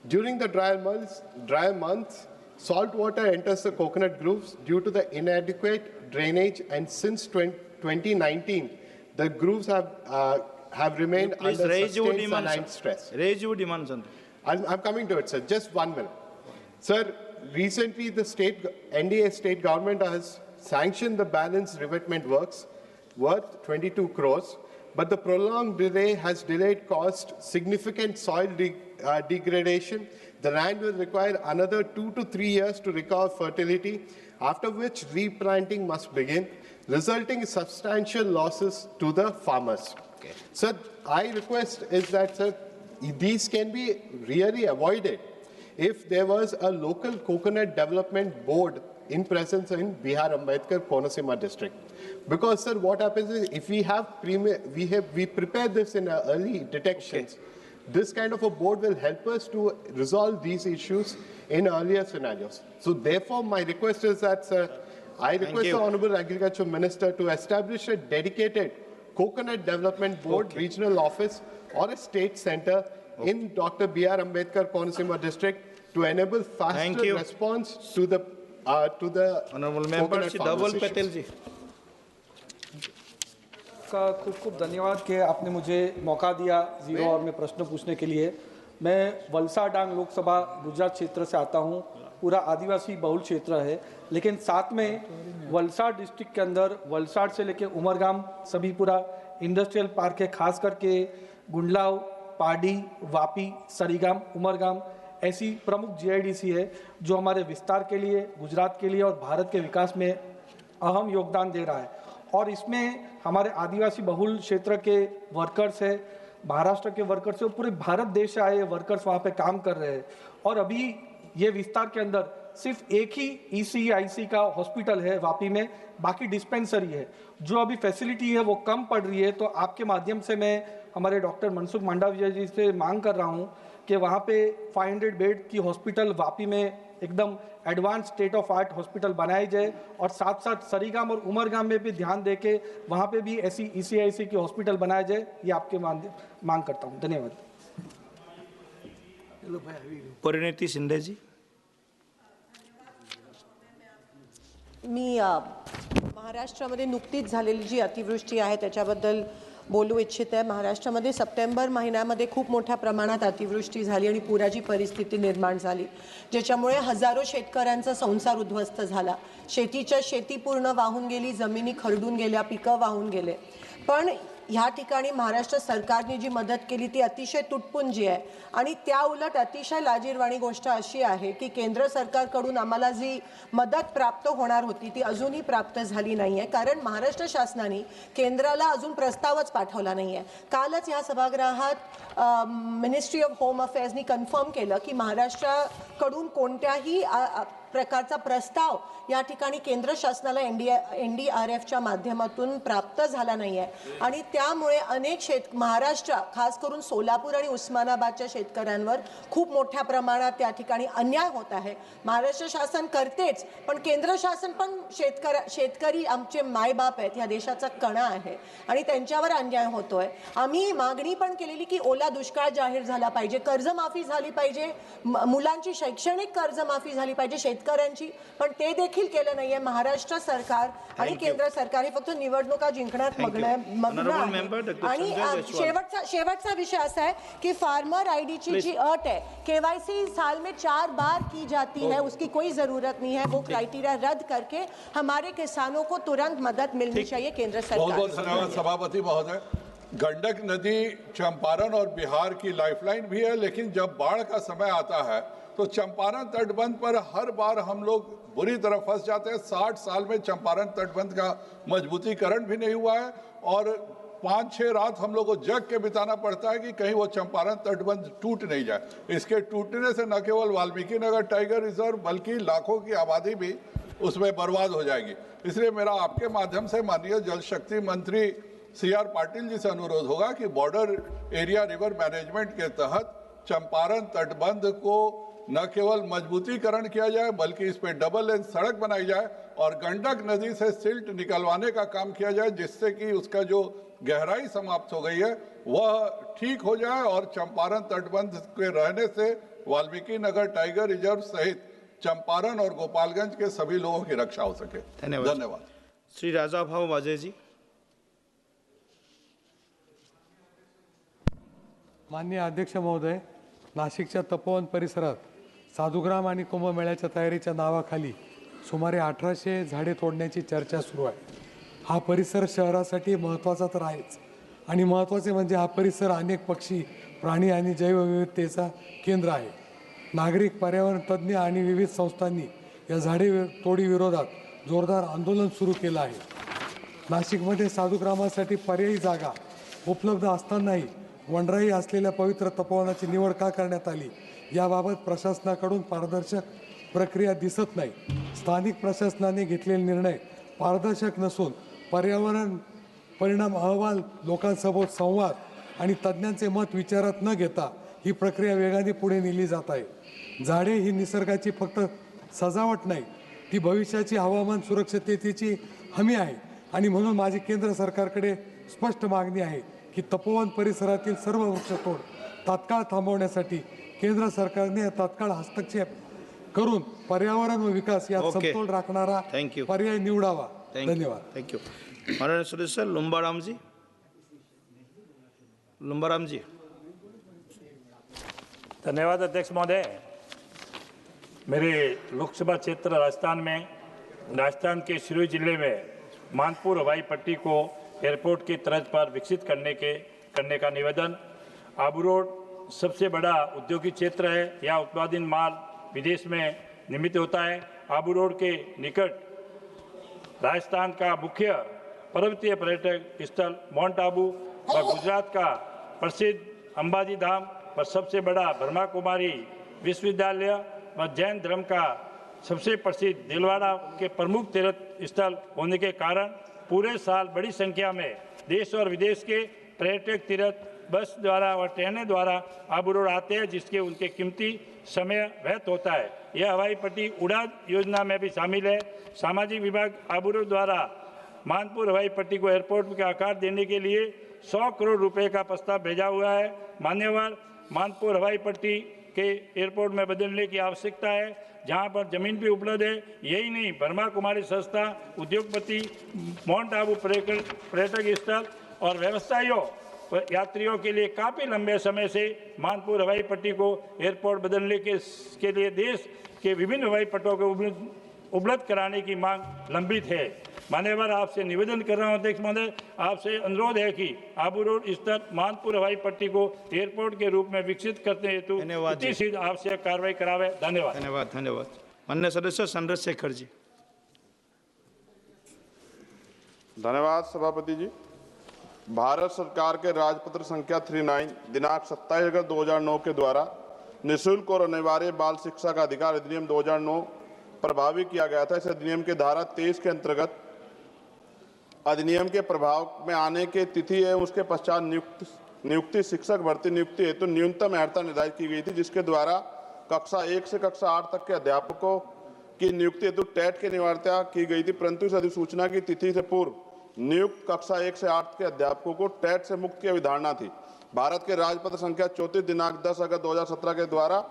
During the dry months, salt water enters the coconut groves due to the inadequate drainage, and since 2019, the grooves have remained under sustained saline stress. Raise your demands. I'm coming to it, sir. Just 1 minute. Sir, recently the NDA state government has sanctioned the balance revetment works worth 22 crores, but the prolonged delay has caused significant soil degradation. The land will require another 2 to 3 years to recover fertility, after which replanting must begin, resulting in substantial losses to the farmers. Okay. Sir, I request is that, sir, these can be really avoided if there was a local coconut development board in presence in Bihar Ambedkar Konosima district. Because, sir, what happens is if we prepare this in early detections, this kind of a board will help us to resolve these issues in earlier scenarios. So therefore, my request is that, sir, I request the Honorable Agriculture Minister to establish a dedicated coconut development board, regional office, or a state center in Dr. B.R. Ambedkar Konosima district to enable faster response to the Honorable Member Double Patel ji. का खूब धन्यवाद कि आपने मुझे मौका दिया 0 our में प्रश्न पूछने के लिए। मैं वलसाड डांग लोकसभा गुजरात क्षेत्र से आता हूं। पूरा आदिवासी बहुल क्षेत्र है, लेकिन साथ में वलसाड डिस्ट्रिक्ट के अंदर वलसाड से लेकर उमरगाम सभी पूरा इंडस्ट्रियल पार्क है, खास करके गुंडलाव, पाडी, वापी, सरीगाम, उमरगाम ऐसी प्रमुख GIDC है जो हमारे विस्तार के लिए, गुजरात के लिए और भारत के विकास में अहम योगदान दे रहा है। और इसमें हमारे आदिवासी बहुल क्षेत्र के वर्कर्स है, महाराष्ट्र के वर्कर्स है, पूरे भारत देश से आए वर्कर्स वहाँ पे काम कर रहे हैं। और अभी ये विस्तार के अंदर सिर्फ एक ही ECIC का हॉस्पिटल है वापी में, बाकी डिस्पेंसरी है। जो अभी फैसिलिटी है वो कम पड़ रही है, तो आपके माध्यम से मैं हमारे डॉक्टर मनसुख मांडविया जी से मांग कर रहा हूँ कि वहाँ पे 500 बेड की हॉस्पिटल वापी में एकदम advance state of art hospital बनाई जाए, और साथ साथ सरीगाम और उमरगाम में भी ध्यान देके वहाँ पे भी ऐसी ECIC की हॉस्पिटल बनाया जाए। ये आपके मांग करता हूँ। धन्यवाद। परिणीती शिंदे जी. मी महाराष्ट्रामध्ये नुकतीच झालेली जी अतिवृष्टी आहे त्याच्याबद्दल बोलू इच्छिते। महाराष्ट्रामध्ये सप्टेंबर महिन्यामध्ये खूप मोठ्या प्रमाणात अतिवृष्टी झाली आणि पुराची परिस्थिती निर्माण झाली, ज्याच्यामुळे हजारो शेतकऱ्यांचा संसार उद्ध्वस्त झाला। शेती पूर्ण वाहून गेली, जमिनी खरडून गेल्या, पिकं वाहून गेले। पण ह्या ठिकाणी महाराष्ट्र सरकारने जी मदत केली ती अतिशय तुटपुंजी आहे, आणि त्या उलट अतिशय लाजिरवाणी गोष्ट अशी आहे की केंद्र सरकारकडून आम्हाला जी मदत प्राप्त होणार होती ती अजूनही प्राप्त झाली नाही आहे, कारण महाराष्ट्र शासनाने केंद्राला अजून प्रस्तावच पाठवला नाही आहे। कालच ह्या सभागृहात मिनिस्ट्री ऑफ होम अफेअर्सनी कन्फर्म केलं की महाराष्ट्राकडून कोणत्याही प्रकारचा प्रस्ताव या ठिकाणी केंद्र शासनाला NDRFच्या माध्यमातून प्राप्त झाला नाही आहे, आणि त्यामुळे अनेक महाराष्ट्र खास करून सोलापूर आणि उस्मानाबादच्या शेतकऱ्यांवर खूप मोठ्या प्रमाणात त्या ठिकाणी अन्याय होत आहे। महाराष्ट्र शासन करतेच, पण केंद्र शासन पण शेतकरी आमचे मायबाप आहेत, या देशाचा कणा आहे आणि त्यांच्यावर अन्याय होतोय। आम्ही मागणी पण केलेली की ओला दुष्काळ जाहीर झाला पाहिजे, कर्जमाफी झाली पाहिजे, मुलांची शैक्षणिक कर्जमाफी झाली पाहिजे शेतकऱ्यांची, पण ते देखील केलं नाहीये। महाराष्ट्र सरकार आणि केंद्र सरकार हे फक्त निवडणुका जिंकण्यात मग्न आहे। आणि शेवटचा विषय असा है कि फार्मर आईडी जी अट है, KYC साल में 4 बार की जाती है, उसकी कोई जरूरत नहीं है। वो क्राइटेरिया रद्द करके हमारे किसानों को तुरंत मदद मिलनी चाहिए केंद्र सरकार। बहुत धन्यवाद सभापति महोदय। गंडक नदी चंपारण और बिहार की लाइफलाइन भी है, लेकिन जब बाढ़ का समय आता है तो चंपारण तटबंध पर हर बार हम लोग बुरी तरह फंस जाते हैं। 60 साल में चंपारण तटबंध का मजबूतीकरण भी नहीं हुआ है, और 5-6 रात हम लोग को जग के बिताना पड़ता है कि कहीं वो चंपारण तटबंध टूट नहीं जाए। इसके टूटने से न केवल वाल्मीकि नगर टाइगर रिजर्व बल्कि लाखों की आबादी भी उसमें बर्बाद हो जाएगी। इसलिए मेरा आपके माध्यम से माननीय जल शक्ति मंत्री CR पाटिल जी से अनुरोध होगा कि बॉर्डर एरिया रिवर मैनेजमेंट के तहत चंपारण तटबंध को न केवल मजबूतीकरण किया जाए बल्कि इस पे डबल लेन सड़क बनाई जाए और गंडक नदी से सिल्ट निकलवाने का काम किया जाए, जिससे कि उसका जो गहराई समाप्त हो गई है वह ठीक हो जाए और चंपारण तटबंध के रहने से वाल्मीकि नगर टाइगर रिजर्व सहित चंपारण और गोपालगंज के सभी लोगों की रक्षा हो सके। धन्यवाद। श्री राजाभाऊ वाजे जी। माननीय अध्यक्ष महोदय, नाशिकच्या तपोवन परिसरात साधुग्राम आणि कुंभमेळ्याच्या तयारीच्या नावाखाली सुमारे 1800 झाडे तोडण्याची चर्चा सुरू आहे। हा परिसर शहरासाठी महत्त्वाचा तर आहेच आणि महत्त्वाचे म्हणजे हा परिसर अनेक पक्षी, प्राणी आणि जैवविविधतेचा केंद्र आहे। नागरिक, पर्यावरण तज्ज्ञ आणि विविध संस्थांनी या झाडे तोडी विरोधात जोरदार आंदोलन सुरू केलं आहे। नाशिकमध्ये साधुग्रामासाठी पर्यायी जागा उपलब्ध असतानाही वनराई असलेल्या पवित्र तपोवनाची निवड का करण्यात आली याबाबत प्रशासनाकडून पारदर्शक प्रक्रिया दिसत नाही। स्थानिक प्रशासनाने घेतलेले निर्णय पारदर्शक नसून पर्यावरण परिणाम अहवाल, लोकांसोबत संवाद आणि तज्ज्ञांचे मत विचारात न घेता ही प्रक्रिया वेगाने पुढे नेली जात आहे। झाडे ही निसर्गाची फक्त सजावट नाही, ती भविष्याची हवामान सुरक्षिततेची हमी आहे आणि म्हणून माझी केंद्र सरकारकडे स्पष्ट मागणी आहे की तपोवन परिसरातील सर्व वृक्षतोड तात्काळ थांबवण्यासाठी केंद्र सरकारने तात्काळ हस्तक्षेप करून पर्यावरण व विकास यात समतोल राखणारा पर्याय निवडावा। धन्यवाद। Thank you. माननीय सदस्य लुम्बाराम जी। लुम्बाराम जी। धन्यवाद अध्यक्ष महोदय। मेरे लोकसभा क्षेत्र राजस्थान के सिरोही जिले में मानपुर हवाई पट्टी को एयरपोर्ट की तर्ज पर विकसित करने का निवेदन। आबू रोड सबसे बड़ा औद्योगिक क्षेत्र है। यहाँ उत्पादित माल विदेश में निर्मित होता है। आबू रोड के निकट राजस्थान का मुख्य पर्वतीय पर्यटक स्थल माउंट आबू और गुजरात का प्रसिद्ध अंबाजी धाम और सबसे बड़ा ब्रह्मा कुमारी विश्वविद्यालय और जैन धर्म का सबसे प्रसिद्ध दिलवाड़ा के प्रमुख तीर्थ स्थल होने के कारण पूरे साल बड़ी संख्या में देश और विदेश के पर्यटक तीर्थ बस द्वारा और ट्रेनें द्वारा आबू रोड आते हैं, जिसके उनके कीमती समय व्यर्थ होता है। यह हवाई पट्टी उड़ान योजना में भी शामिल है। सामाजिक विभाग आबू रोड द्वारा मानपुर हवाई पट्टी को एयरपोर्ट का आकार देने के लिए 100 करोड़ रुपए का प्रस्ताव भेजा हुआ है। मान्यवर मानपुर हवाई पट्टी के एयरपोर्ट में बदलने की आवश्यकता है, जहां पर जमीन भी उपलब्ध है। यही नहीं, ब्रह्मा कुमारी संस्था, उद्योगपति, माउंट आबू पर्यटक स्थल और व्यवसायियों यात्रियों के लिए काफ़ी लंबे समय से मानपुर हवाई पट्टी को एयरपोर्ट बदलने के लिए देश के विभिन्न हवाई पट्टों को उपलब्ध कराने की मांग लंबित है। मान्यवर, आपसे निवेदन कर रहा हूं अध्यक्ष महोदय, आपसे अनुरोध है कि आबू रोड स्थित मानपुर हवाई पट्टी को एयरपोर्ट के रूप में विकसित करने हेतु शीघ्र आवश्यक कार्रवाई करावे। धन्यवाद। धन्यवाद। धन्यवाद। माननीय सदस्य चंद्रशेखर जी। धन्यवाद सभापति जी। भारत सरकार के राजपत्र संख्या 39 दिनांक 27 अगस्त 2009 के द्वारा निःशुल्क और अनिवार्य बाल शिक्षा का अधिकार अधिनियम 2009 प्रभावी किया गया था। इस अधिनियम के धारा 23 के अंतर्गत अधिनियम के प्रभाव में आने की तिथि एवं उसके पश्चात नियुक्ति शिक्षक भर्ती नियुक्ति हेतु न्यूनतम अर्हता निर्धारित की गई थी, जिसके द्वारा कक्षा 1 से कक्षा 8 तक के अध्यापकों की नियुक्ति हेतु टेट की अनिवार्यता की गई थी, परंतु इस अधिसूचना की तिथि से पूर्व नियुक्त कक्षा 1 से 8 के अध्यापकों को टेट से मुक्त की अवधारणा थी। भारत के राजपत्र संख्या 34 दिनांक 10 अगस्त 2017 के द्वारा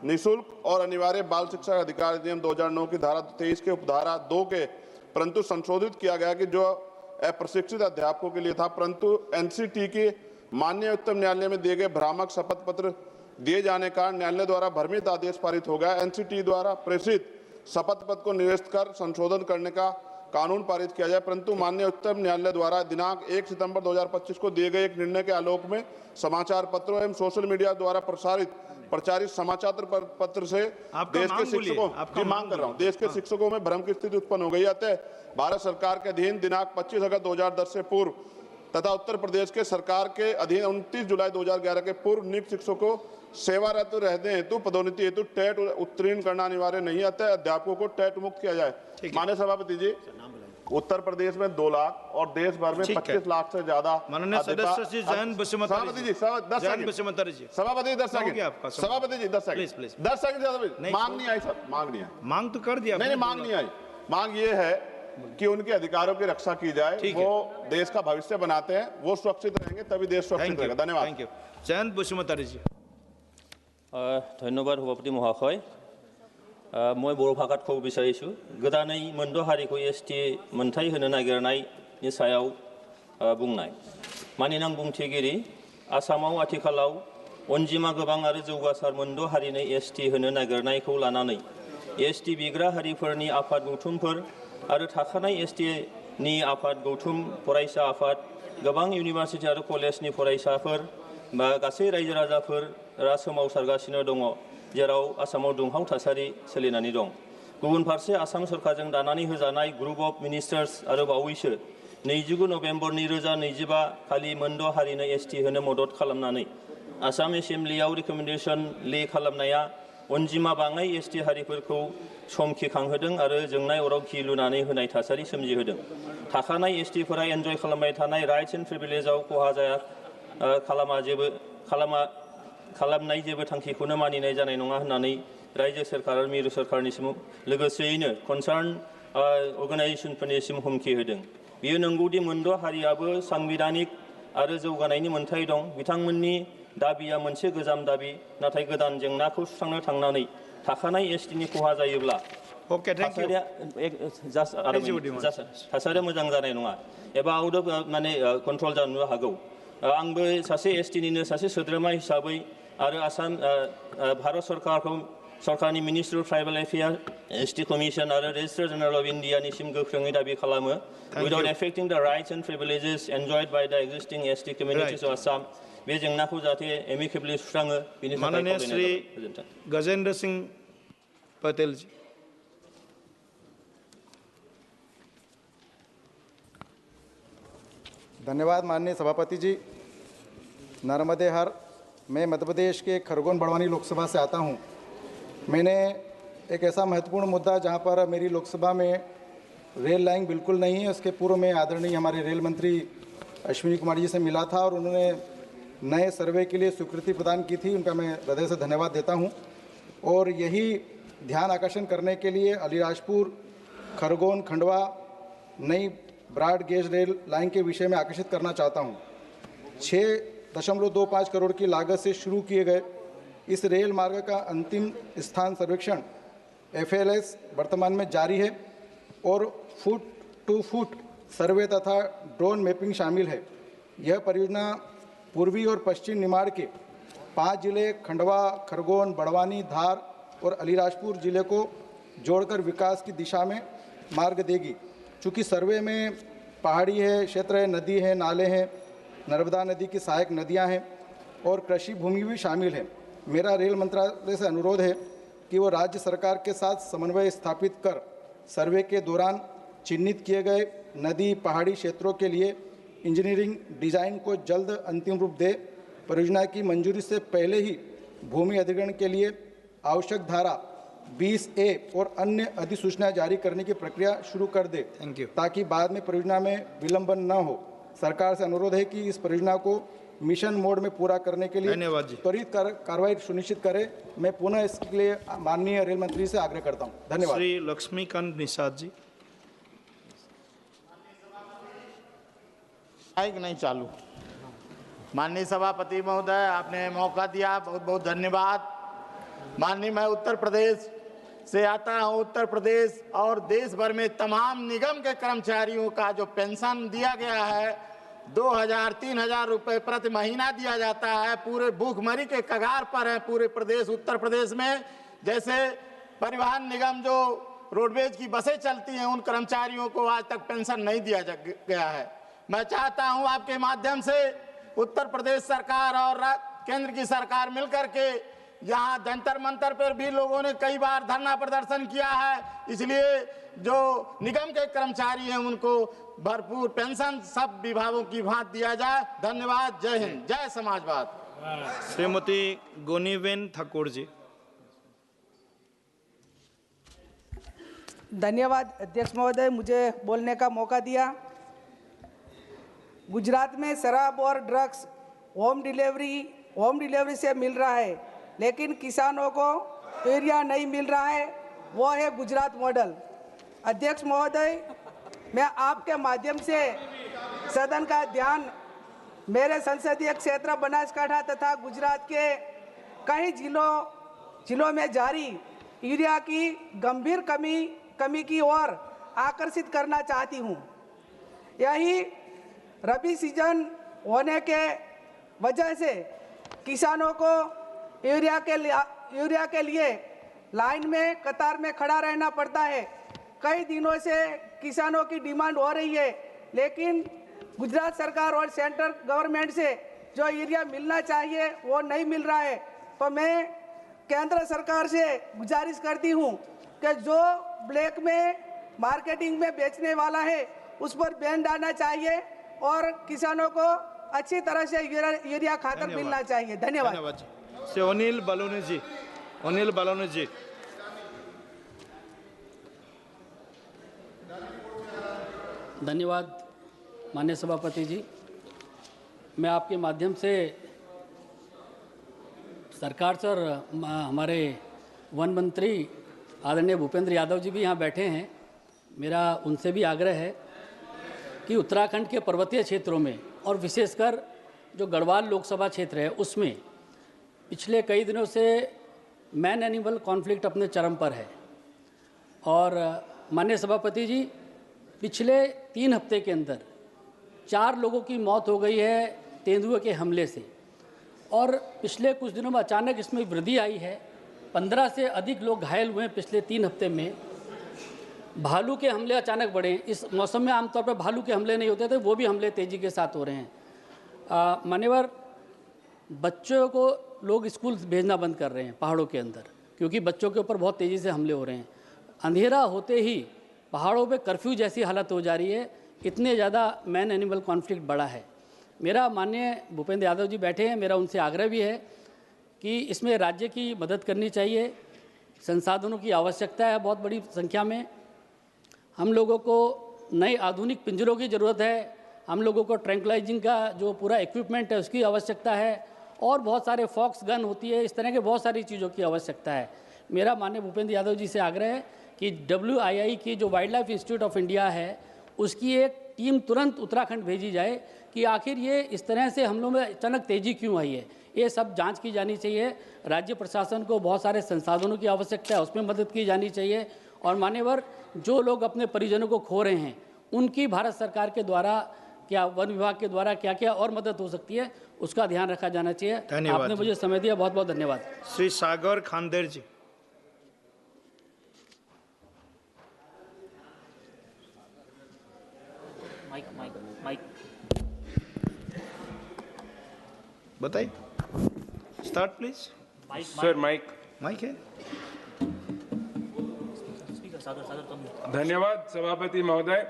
निःशुल्क और अनिवार्य बाल शिक्षा का अधिकार अधिनियम 2009 की धारा 23 के उपधारा 2 के परंतु संशोधित किया गया कि जो अप्रशिक्षित अध्यापकों के लिए था, परंतु एनसीटी के माननीय उच्चतम न्यायालय में दिए गए भ्रामक शपथ पत्र दिए जाने का न्यायालय द्वारा भ्रमित आदेश पारित हो गया। एनसीटी द्वारा प्रेषित शपथ पत्र को निरस्त कर संशोधन करने का कानून पारित किया जाए, परंतु माननीय उच्चतम न्यायालय द्वारा दिनांक 1 सितंबर 2025 को दिए गए एक निर्णय के आलोक में समाचार पत्रों एवं सोशल मीडिया द्वारा प्रचारित समाचार पत्र से देश के शिक्षकों की मांग कर रहा हूं, देश के शिक्षकों में भ्रम की स्थिति उत्पन्न हो गई। अतः भारत सरकार के अधीन दिनांक 25 अगस्त 2010 से पूर्व तथा उत्तर प्रदेश के सरकार के अधीन 29 जुलाई 2011 के पूर्व नियुक्त शिक्षकों को सेवारत रहने हेतु पदोन्नति हेतु टेट उत्तीर्ण करना अनिवार्य नहीं आता है। अध्यापकों को टेट मुक्त किया जाए। माननीय सभापति जी, उत्तर प्रदेश में 2 लाख और देश भर में 25 लाख से ज्यादा। माननीय सदस्य श्री जयंत सभापति जी 10 सेकंड। सभापति जी 10 सेकंड। सभापति जी 10 सेकंड। 10 सेकंड। मांग नहीं आई सर, मांग नहीं आई। मांग तो कर दिया। नहीं, मांग नहीं आई। मांग ये है कि उनके अधिकारों की रक्षा की जाए। वो देश का भविष्य बनाते हैं, वो सुरक्षित रहेंगे तभी देश सुरक्षित रहेगा। धन्यवाद। Thank you. जयंत बसुमतारी जी। धन्यवाद सभापति महोदय। मैं बर' भाषात खौ बिसारिछु गोदानै मोनद' हारिखौ एसटि मोनथाय होनो नागिरनायनि सायाव बुंनाय। मानिनां बुंथिगिरि आसामाव आथिखालाव अनजिमा गोबां आरो जौगासार मोनद' हारिनो एसटि होनो नागिरनायखौ लानानै एसटि बिग्रा हारिफोरनि आफाद गौथुमफोर आरो थाखानाय एसटिनि आफाद गौथुम फरायसा आफाद गोबां इउनिभार्सिटि आरो कलेजनि फरायसाफोर बा गासै रायजो राजाफोरा सोमावसारगासिनो दङ, जेराव आसामाव दुंहाव थासारि सोलिनानै दं। गुबुन फारसे आसाम सरकारजों दानानै होजानाय ग्रुप अफ मिनिस्टार्स आरो बावैसो 29 नभेम्बर 2025 खालि मोनद' हारिनो एसटि होनो मदद खालामनानै आसाम एसेम्ब्लियाव रिकमेन्डेसन ले खालामनाया अनजिमा बाङाइ एसटि हारिफोरखौ समखिखांहोदों आरो जोंनाय अराव घि लुनानै होनाय थासारि सोमजिहोदों। थाखानाय एसटिफोरा एन्जय खालामबाय थानाय राइट्स एन्ड प्रिभिलेजाव खहा जाया खालामनाय जेबो थांखिखौनो मानिनाय जानाय नङा होननानै रायजो सोरखार आरो मिरु सोरखारनिसिम लोगोसेयैनो कनसार्न अर्गानाइजेसनफोरनिसिम हुमखि होदों। बेयो नंगौदि मोनद' हारियाबो सांबिधानिक आरो जौगानायनि मोन्थाय दं। बिथांमोननि दाबिया मोनसे गोजाम दाबि, नाथाय गोदान जेंनाखौ सुस्रांनो थांनानै थाखानाय एसटिनि खहा जायोब्ला थासारिया मोजां जानाय नङा एबा आउट अफ कन्ट्रल जानो हागौ। आंबो सासे एसटिनिनो सासे सोद्रोमा हिसाबै आरो आसाम भारत सरकारनि ministry of tribal affairs ST commission आरो रेजिस्ट्रार जेनेरेल अफ इन्डियानिसिम गोख्रोङै दाबि खालामो without affecting the rights and privileges enjoyed by the existing ST communities of Assam. बे जेंनाखौ जाहाथे एमिकेबली सुस्राङो बेनि थाखाय माननीय श्री गजेंद्र सिंह पटेल जी। धन्यवाद माननीय सभापति जी। नर्मदे हर, मैं मध्य प्रदेश के खरगोन बड़वानी लोकसभा से आता हूं। मैंने एक ऐसा महत्वपूर्ण मुद्दा जहां पर मेरी लोकसभा में रेल लाइन बिल्कुल नहीं है, उसके पूर्व में आदरणीय हमारे रेल मंत्री अश्विनी कुमार जी से मिला था और उन्होंने नए सर्वे के लिए स्वीकृति प्रदान की थी। उनका मैं हृदय से धन्यवाद देता हूं। और यही ध्यान आकर्षण करने के लिए अलीराजपुर खरगोन खंडवा नई ब्रॉड गेज रेल लाइन के विषय में आकर्षित करना चाहता हूं। 6.25 करोड़ की लागत से शुरू किए गए इस रेल मार्ग का अंतिम स्थान सर्वेक्षण FLS वर्तमान में जारी है और फुट टू फुट सर्वे तथा ड्रोन मैपिंग शामिल है। यह परियोजना पूर्वी और पश्चिम निमाड़ के 5 जिले खंडवा, खरगोन, बड़वानी, धार और अलीराजपुर जिले को जोड़कर विकास की दिशा में मार्ग देगी। चूँकि सर्वे में पहाड़ी है, क्षेत्र है, नदी है, नाले हैं, नर्मदा नदी की सहायक नदियां हैं और कृषि भूमि भी शामिल है। मेरा रेल मंत्रालय से अनुरोध है कि वो राज्य सरकार के साथ समन्वय स्थापित कर सर्वे के दौरान चिन्हित किए गए नदी पहाड़ी क्षेत्रों के लिए इंजीनियरिंग डिज़ाइन को जल्द अंतिम रूप दे। परियोजना की मंजूरी से पहले ही भूमि अधिग्रहण के लिए आवश्यक धारा 20A और अन्य अधिसूचना जारी करने की प्रक्रिया शुरू कर दे, ताकि बाद में परियोजना में विलंबन न हो। सरकार से अनुरोध है कि इस परियोजना को मिशन मोड में पूरा करने के लिए त्वरित कार्रवाई सुनिश्चित करे। मैं पुनः इसके लिए माननीय रेल मंत्री से आग्रह करता हूं। धन्यवाद। श्री लक्ष्मीकांत निषाद जी। माइक नहीं चालू। माननीय सभापति महोदय, आपने मौका दिया, बहुत बहुत धन्यवाद। माननीय, मैं उत्तर प्रदेश से आता हूं। उत्तर प्रदेश और देश भर में तमाम निगम के कर्मचारियों का जो पेंशन दिया गया है 2000-3000 रुपए प्रति महीना दिया जाता है, पूरे भूखमरी के कगार पर है पूरे प्रदेश उत्तर प्रदेश में। जैसे परिवहन निगम जो रोडवेज की बसें चलती हैं, उन कर्मचारियों को आज तक पेंशन नहीं दिया गया है। मैं चाहता हूं आपके माध्यम से उत्तर प्रदेश सरकार और केंद्र की सरकार मिलकर के, यहाँ जंतर मंतर पर भी लोगों ने कई बार धरना प्रदर्शन किया है, इसलिए जो निगम के कर्मचारी हैं उनको भरपूर पेंशन सब विभागों की भांति दिया जाए। धन्यवाद। जय हिंद, जय समाजवाद। श्रीमती गोनीबेन ठाकुर जी। धन्यवाद अध्यक्ष महोदय, मुझे बोलने का मौका दिया। गुजरात में शराब और ड्रग्स होम डिलीवरी से मिल रहा है, लेकिन किसानों को यूरिया नहीं मिल रहा है। वो है गुजरात मॉडल। अध्यक्ष महोदय, मैं आपके माध्यम से सदन का ध्यान मेरे संसदीय क्षेत्र बनासकांठा तथा गुजरात के कई जिलों में जारी यूरिया की गंभीर कमी की ओर आकर्षित करना चाहती हूँ। यही रबी सीजन होने के वजह से किसानों को यूरिया के लिए लाइन में कतार में खड़ा रहना पड़ता है। कई दिनों से किसानों की डिमांड हो रही है, लेकिन गुजरात सरकार और सेंट्रल गवर्नमेंट से जो यूरिया मिलना चाहिए वो नहीं मिल रहा है। तो मैं केंद्र सरकार से गुजारिश करती हूँ कि जो ब्लैक में मार्केटिंग में बेचने वाला है उस पर बैन डालना चाहिए और किसानों को अच्छी तरह से यूरिया खातर मिलना चाहिए। धन्यवाद। से अनिल बलूनी जी। धन्यवाद माननीय सभापति जी। मैं आपके माध्यम से सरकार से और हमारे वन मंत्री आदरणीय भूपेंद्र यादव जी भी यहाँ बैठे हैं, मेरा उनसे भी आग्रह है कि उत्तराखंड के पर्वतीय क्षेत्रों में और विशेषकर जो गढ़वाल लोकसभा क्षेत्र है उसमें पिछले कई दिनों से मैन एनिमल कॉन्फ्लिक्ट अपने चरम पर है। और माननीय सभापति जी, पिछले 3 हफ्ते के अंदर 4 लोगों की मौत हो गई है तेंदुए के हमले से, और पिछले कुछ दिनों में अचानक इसमें वृद्धि आई है। 15 से अधिक लोग घायल हुए हैं पिछले 3 हफ्ते में। भालू के हमले अचानक बढ़े। इस मौसम में आमतौर पर भालू के हमले नहीं होते थे, वो भी हमले तेज़ी के साथ हो रहे हैं। मान्यवर, बच्चों को लोग स्कूल भेजना बंद कर रहे हैं पहाड़ों के अंदर, क्योंकि बच्चों के ऊपर बहुत तेज़ी से हमले हो रहे हैं। अंधेरा होते ही पहाड़ों पे कर्फ्यू जैसी हालत हो जा रही है, इतने ज़्यादा मैन एनिमल कॉन्फ्लिक्ट बढ़ा है। मेरा माननीय भूपेंद्र यादव जी बैठे हैं, मेरा उनसे आग्रह भी है कि इसमें राज्य की मदद करनी चाहिए। संसाधनों की आवश्यकता है बहुत बड़ी संख्या में। हम लोगों को नए आधुनिक पिंजरों की ज़रूरत है, हम लोगों को ट्रैंकुलाइजिंग का जो पूरा इक्विपमेंट है उसकी आवश्यकता है, और बहुत सारे फॉक्स गन होती है, इस तरह के बहुत सारी चीज़ों की आवश्यकता है। मेरा माननीय भूपेंद्र यादव जी से आग्रह है कि WII की जो wild life institute of India है उसकी एक टीम तुरंत उत्तराखंड भेजी जाए कि आखिर ये इस तरह से हमलों में अचानक तेज़ी क्यों आई है, ये सब जांच की जानी चाहिए। राज्य प्रशासन को बहुत सारे संसाधनों की आवश्यकता है, उसमें मदद की जानी चाहिए। और मान्यवर, जो लोग अपने परिजनों को खो रहे हैं उनकी भारत सरकार के द्वारा, क्या वन विभाग के द्वारा क्या क्या और मदद हो सकती है उसका ध्यान रखा जाना चाहिए। धन्यवाद। आपने मुझे समय दिया, बहुत बहुत धन्यवाद। श्री सागर खानदेर जी। माइक बताइए, स्टार्ट प्लीज। सर, माइक है। धन्यवाद सभापति महोदय।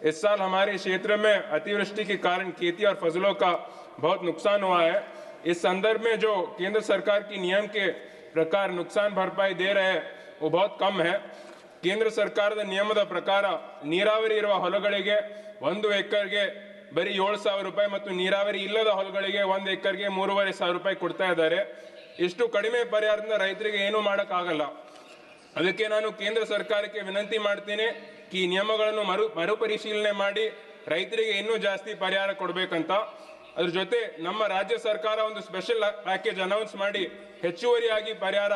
इस साल हमारे क्षेत्र में अतिवृष्टि के कारण खेती और फसलों का बहुत नुकसान हुआ है। इस संदर्भ में जो केंद्र सरकार की नियम के प्रकार नुकसान भरपाई दे रहे हैं वो बहुत कम है। केंद्र ಸರ್ಕಾರದ ನಿಯಮದ ಪ್ರಕಾರ ನೀರಾವರಿ ಇರುವ ಹೊಲಗಳಿಗೆ 1 ಎಕರೆಗೆ ಬರೀ 7,000 ರೂಪಾಯಿ ಮತ್ತು ನೀರಾವರಿ ಇಲ್ಲದ ಹೊಲಗಳಿಗೆ 1 ಎಕರೆಗೆ 3,500 ರೂಪಾಯಿ ಕೊಡ್ತಾ ಇದ್ದಾರೆ। ಇಷ್ಟು ಕಡಿಮೆ ಪರಿಹಾರದಿಂದ ರೈತರಿಗೆ ಏನು ಮಾಡಕ್ಕಾಗಲ್ಲ। ಅದಕ್ಕೆ ನಾನು ಕೇಂದ್ರ ಸರ್ಕಾರಕ್ಕೆ ವಿನಂತಿ ಮಾಡ್ತೀನಿ ಈ ನಿಯಮಗಳನ್ನು ಮರುಪರಿಶೀಲನೆ ಮಾಡಿ ರೈತರಿಗೆ ಇನ್ನೂ ಜಾಸ್ತಿ ಪರಿಹಾರ ಕೊಡಬೇಕಂತ। ಅದರ ಜೊತೆ ನಮ್ಮ ರಾಜ್ಯ ಸರ್ಕಾರ ಒಂದು ಸ್ಪೆಷಲ್ ಪ್ಯಾಕೇಜ್ ಅನೌನ್ಸ್ ಮಾಡಿ ಹೆಚ್ಚುವರಿಯಾಗಿ ಪರಿಹಾರ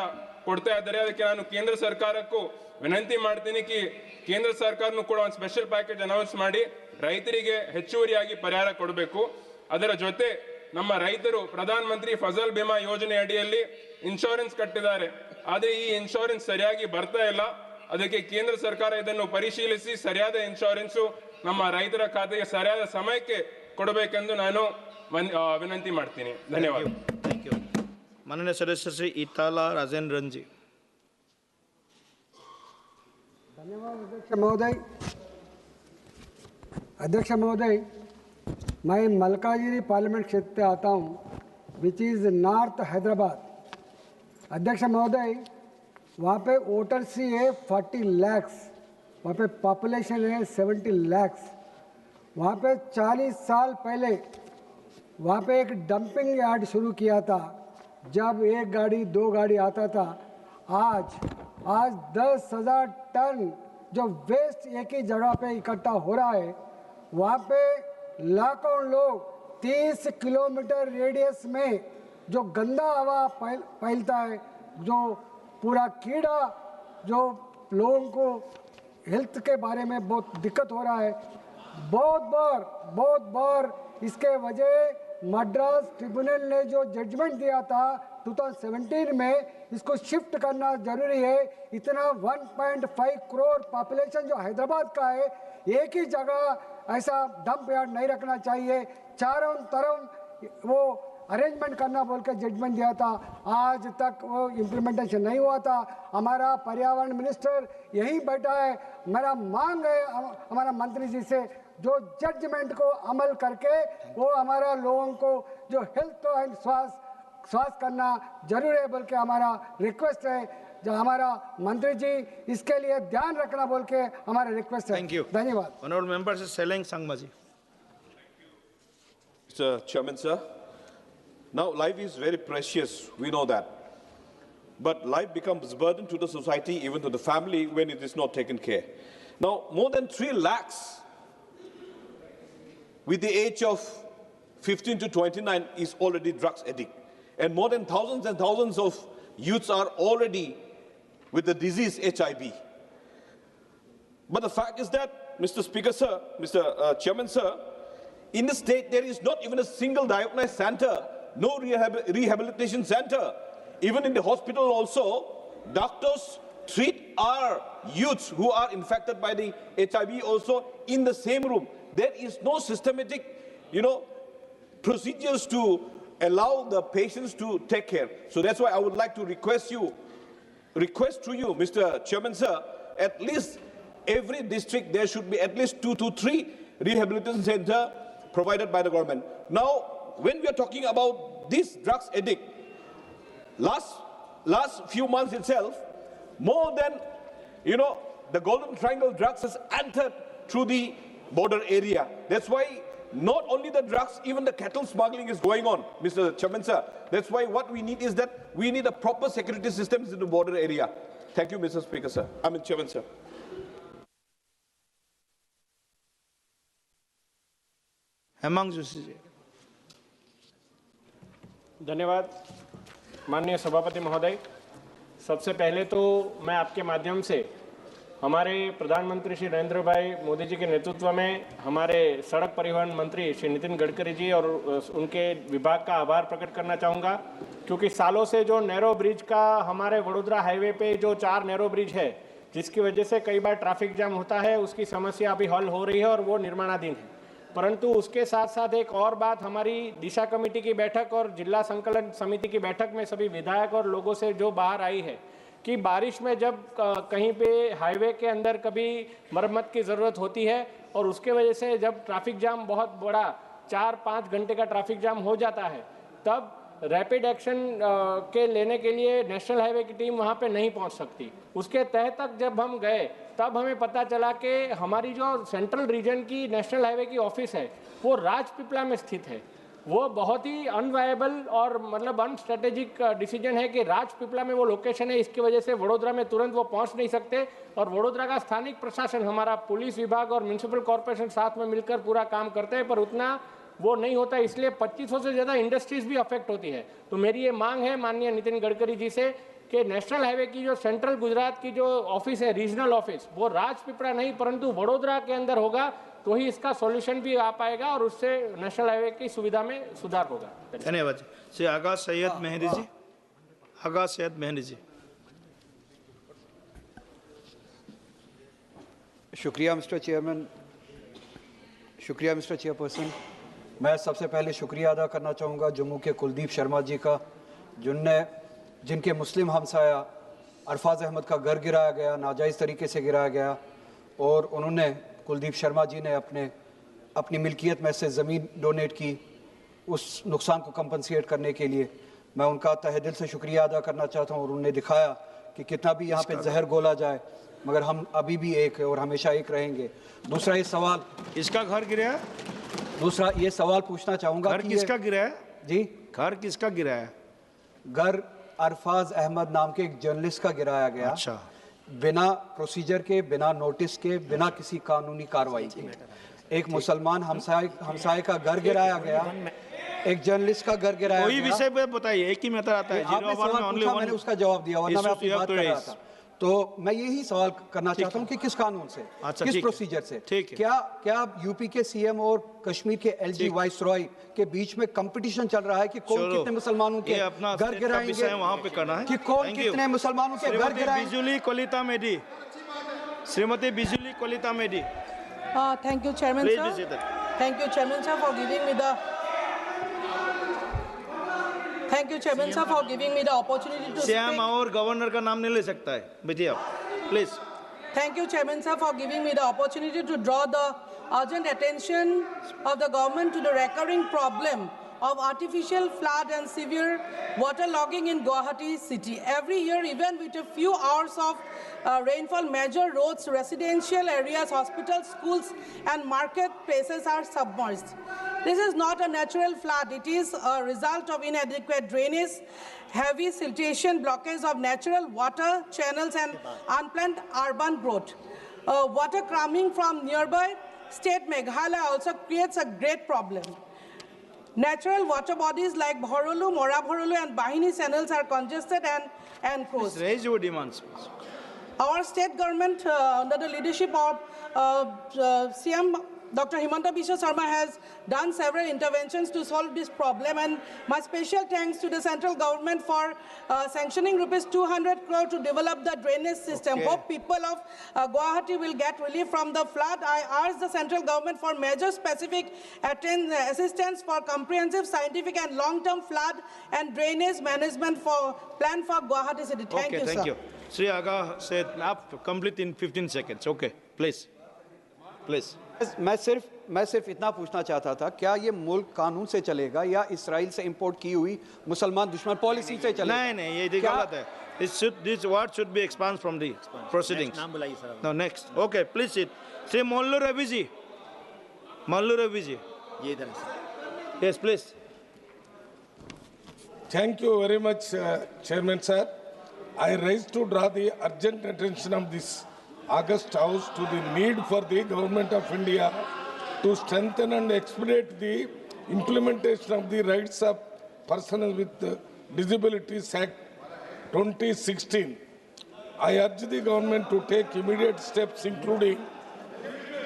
ಕೊಡ್ತಾ ಇದ್ದಾರೆ। ಅದಕ್ಕೆ ನಾನು ಕೇಂದ್ರ ಸರ್ಕಾರಕ್ಕೂ ವಿನಂತಿ ಮಾಡ್ತೀನಿ ಕಿ ಕೇಂದ್ರ ಸರ್ಕಾರನು ಕೂಡ ಒಂದು ಸ್ಪೆಷಲ್ ಪ್ಯಾಕೇಜ್ ಅನೌನ್ಸ್ ಮಾಡಿ ರೈತರಿಗೆ ಹೆಚ್ಚುವರಿಯಾಗಿ ಪರಿಹಾರ ಕೊಡಬೇಕು। ಅದರ ಜೊತೆ ನಮ್ಮ ರೈತರು ಪ್ರಧಾನ ಮಂತ್ರಿ ಫಸಲ್ ಬಿಮಾ ಯೋಜನೆ ಅಡಿಯಲ್ಲಿ ಇನ್ಶೂರೆನ್ಸ್ ಕಟ್ಟಿದ್ದಾರೆ, ಆದರೆ ಈ ಇನ್ಶೂರೆನ್ಸ್ ಸರಿಯಾಗಿ ಬರ್ತಾ ಇಲ್ಲ। ಅದಕ್ಕೆ ಕೇಂದ್ರ ಸರ್ಕಾರ ಇದನ್ನು ಪರಿಶೀಲಿಸಿ ಸರಿಯಾದ ಇನ್ಶೂರೆನ್ಸ್ ನಮ್ಮ ರೈತರ ಖಾತೆಗೆ ಸರಿಯಾದ ಸಮಯಕ್ಕೆ ಕೊಡಬೇಕೆಂದು ನಾನು ವಿನಂತಿ ಮಾಡ್ತೀನಿ। ಧನ್ಯವಾದ। Thank you. माननीय सदस्य श्री इताला राजेंद्रन जी। धन्यवाद अध्यक्ष महोदय। मैं मलकाजिरी पार्लियामेंट क्षेत्र से आता हूँ, विच इज़ नॉर्थ हैदराबाद। अध्यक्ष महोदय, वहाँ पे वोटर सी है 40 लाख वहाँ पे पॉपुलेशन है 70 lakhs। वहाँ पे 40 साल पहले वहाँ पे एक डंपिंग यार्ड शुरू किया था, जब 1 गाड़ी 2 गाड़ी आता था। आज 10,000 टन जो वेस्ट एक ही जगह पे इकट्ठा हो रहा है। वहाँ पे लाखों लोग 30 किलोमीटर रेडियस में जो गंदा हवा फैलता है, जो पूरा कीड़ा, जो लोगों को हेल्थ के बारे में बहुत दिक्कत हो रहा है। बहुत बार इसके वजह मद्रास ट्रिब्यूनल ने जो जजमेंट दिया था 2017 में, इसको शिफ्ट करना जरूरी है। इतना 1.5 करोड़ पॉपुलेशन जो हैदराबाद का है, एक ही जगह ऐसा डंप यार्ड नहीं रखना चाहिए, चारों तरफ वो अरेंजमेंट करना बोल के जजमेंट दिया था। आज तक वो इम्प्लीमेंटेशन नहीं हुआ था। हमारा पर्यावरण मिनिस्टर यहीं बैठा है। मेरा मांग है हमारा मंत्री जी से, जो जजमेंट को अमल करके वो हमारा लोगों को जो हेल्थ एंड स्वास्थ्य करना जरूर है बोल के हमारा रिक्वेस्ट है। जो हमारा मंत्री जी इसके लिए ध्यान रखना बोल के हमारा रिक्वेस्ट है। Thank you. धन्यवाद। ऑनरेबल मेंबर से selling Sangma ji. Mr. Chairman, sir. Now, life is very precious, we know that. But life becomes a burden to the society, even to the family, when it is not taken care. Now, more than 3 lakhs with the age of 15 to 29 is already drugs addict. And more than thousands and thousands of youths are already with the disease HIV. But the fact is that, Mr. Speaker, sir, Mr. Chairman, sir, in the state there is not even a single diagnostic center, no rehabilitation center. Even in the hospital also, doctors treat our youths who are infected by the HIV also in the same room. There is no systematic, procedures to allow the patients to take care. So that's why I would like to request to you, Mr. Chairman, sir, at least every district there should be at least 2 to 3 rehabilitation center provided by the government. Now, when we are talking about this drugs addict, last few months itself, more than, the Golden Triangle drugs has entered through the border area. That's why not only the drugs, even the cattle smuggling is going on, Mr. Chairman, sir. That's why what we need is that we need a proper security systems in the border area. Thank you, Mr. Speaker, sir. Chairman, sir. Hemant Joshi ji. धन्यवाद माननीय सभापति महोदय। सबसे पहले तो मैं आपके माध्यम से हमारे प्रधानमंत्री श्री नरेंद्र भाई मोदी जी के नेतृत्व में हमारे सड़क परिवहन मंत्री श्री नितिन गडकरी जी और उनके विभाग का आभार प्रकट करना चाहूँगा, क्योंकि सालों से जो नैरो ब्रिज का हमारे वडोदरा हाईवे पे जो 4 नैरो ब्रिज है, जिसकी वजह से कई बार ट्रैफिक जाम होता है, उसकी समस्या अभी हल हो रही है और वो निर्माणाधीन है। परंतु उसके साथ साथ एक और बात, हमारी दिशा कमेटी की बैठक और जिला संकलन समिति की बैठक में सभी विधायक और लोगों से जो बाहर आई है कि बारिश में जब कहीं पे हाईवे के अंदर कभी मरम्मत की ज़रूरत होती है और उसके वजह से जब ट्रैफिक जाम बहुत बड़ा 4-5 घंटे का ट्रैफिक जाम हो जाता है, तब रैपिड एक्शन के लेने के लिए नेशनल हाईवे की टीम वहाँ पे नहीं पहुँच सकती। उसके तहत तक जब हम गए तब हमें पता चला कि हमारी जो सेंट्रल रीजन की नेशनल हाईवे की ऑफिस है वो राजपीपला में स्थित है। वो बहुत ही अनवायबल और मतलब अनस्ट्रेटेजिक डिसीजन है कि राजपीपला में वो लोकेशन है, इसकी वजह से वडोदरा में तुरंत वो पहुंच नहीं सकते और वडोदरा का स्थानिक प्रशासन, हमारा पुलिस विभाग और म्यूनिसिपल कॉर्पोरेशन साथ में मिलकर पूरा काम करते हैं, पर उतना वो नहीं होता, इसलिए 2500 से ज़्यादा इंडस्ट्रीज भी अफेक्ट होती है। तो मेरी ये मांग है माननीय नितिन गडकरी जी से कि नेशनल हाईवे की जो सेंट्रल गुजरात की जो ऑफिस है, रीजनल ऑफिस, वो राजपीपला नहीं परंतु वडोदरा के अंदर होगा, तो ही इसका सॉल्यूशन भी आ पाएगा और उससे नेशनल हाईवे की सुविधा में सुधार होगा। धन्यवाद श्री आगा सैयद मेहंदी जी। आगा सैयद मेहंदी जी। शुक्रिया मिस्टर चेयरमैन, शुक्रिया मिस्टर चेयरपर्सन। मैं सबसे पहले शुक्रिया अदा करना चाहूँगा जम्मू के कुलदीप शर्मा जी का, जिनके मुस्लिम हमसाया अरफाज अहमद का घर गिराया गया, नाजायज़ तरीके से गिराया गया, और उन्होंने कुलदीप शर्मा जी ने अपनी मिल्कियत में से ज़मीन डोनेट की उस नुकसान को कंपनसेट करने के लिए। मैं उनका तहे दिल से शुक्रिया अदा करना चाहता हूँ और उन्होंने दिखाया कि कितना भी यहाँ पे जहर घोला जाए मगर हम अभी भी एक है और हमेशा एक रहेंगे। दूसरा ये सवाल, किसका घर गिरा है? दूसरा ये सवाल पूछना चाहूँगा घर किसका गिरा है जी? घर किसका गिरा है? घर अरफाज अहमद नाम के एक जर्नलिस्ट का गिराया गया। अच्छा। बिना प्रोसीजर के, बिना नोटिस के, बिना किसी कानूनी कार्रवाई के एक मुसलमान हमसाये का घर गिराया गया, एक जर्नलिस्ट का घर गिराया कोई गया। विषय पे बताइए, एक ही मैटर आता है। आपने सवाल पूछा, मैंने उसका जवाब दिया, वरना मैं आपकी बात कर रहा था। तो मैं यही सवाल करना चाहता हूँ कि किस कानून से, किस प्रोसीजर से, क्या यूपी के सीएम और कश्मीर के एलजी वाइसरॉय के बीच में कंपटीशन चल रहा है कि कौन कितने मुसलमानों के घर गिराएंगे, वहाँ पे करना है कि कौन कितने मुसलमानों के घर गिराएंगे? बिजुली कलिता मेडी, श्रीमती बिजुली कलिता मेडी। Thank you, Chairman sir. Thank you, Chairman sir, for giving me the. Thank you, Chairman sir, for giving me the opportunity to Shyam speak. और गवर्नर का नाम नहीं ले सकता है, बैठिए आप, please. Thank you, Chairman sir, for giving me the opportunity to draw the urgent attention of the government to the recurring problem of artificial flood and severe waterlogging in Guwahati city. Every year, even with a few hours of rainfall, major roads, residential areas, hospitals, schools, and marketplaces are submerged. This is not a natural flood. It is a result of inadequate drainage, heavy siltation, blockage of natural water channels, and unplanned urban growth. Water coming from nearby state Meghalaya also creates a great problem. Natural water bodies like Bhorolu, Mora Bhorolu, and Bahini channels are congested and closed. Raise your demands, please. Our state government, under the leadership of CM Dr. Himanta Biswa Sarma, has done several interventions to solve this problem, and my special thanks to the central government for sanctioning rupees 200 crore to develop the drainage system. Okay. Hope people of Guwahati will get relief from the flood. I urge the central government for major specific assistance for comprehensive scientific and long-term flood and drainage management plan for Guwahati city. Thank you, thank sir. you. Sri Aga said, आप complete in 15 seconds. Okay, please. Please. मैं सिर्फ इतना पूछना चाहता था, क्या ये मुल्क कानून से चलेगा या इसराइल से इंपोर्ट की हुई मुसलमान दुश्मन पॉलिसी से चलेगा? नहीं, ये गलत है. This word should be expunged from the proceedings. No, next. Okay, please sit. Sri Mallu Ravi ji. Mallu Ravi ji. Yes, please. Thank you very much, Chairman sir. I rise to draw the urgent attention of this August House to the need for the Government of India to strengthen and expedite the implementation of the Rights of Persons with Disabilities Act 2016. I urge the government to take immediate steps, including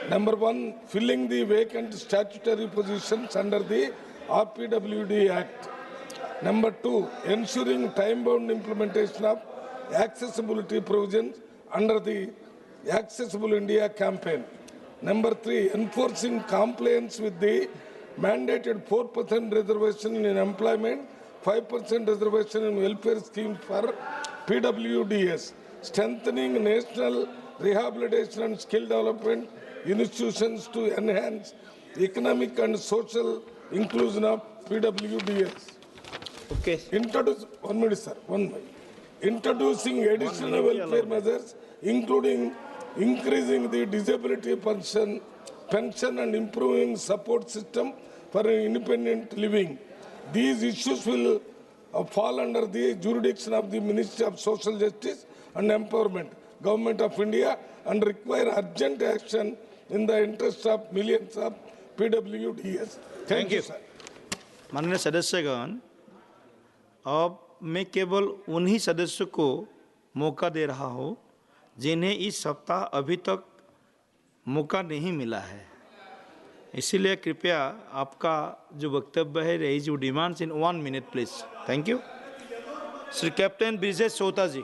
number one, filling the vacant statutory positions under the RPWD Act. Number two, ensuring time-bound implementation of accessibility provisions under the Accessible India campaign. Number three, enforcing compliance with the mandated 4% reservation in employment, 5% reservation in welfare schemes for PWDs, strengthening national rehabilitation and skill development institutions to enhance economic and social inclusion of PWDs. Okay. Introducing additional welfare measures, including increasing the disability pension and improving support system for independent living. These issues will fall under the jurisdiction of the Ministry of Social Justice and Empowerment, Government of India, and require urgent action in the interest of millions of PWDs. Thank you, sir. माननीय सदस्यगण, अब मैं केवल उन्हीं सदस्यों को मौका दे रहा हूं जिन्हें इस सप्ताह अभी तक मौका नहीं मिला है। इसीलिए कृपया आपका जो वक्तव्य है, raise your demands in 1 minute please. Thank you. Shri captain Brijesh Chowta ji.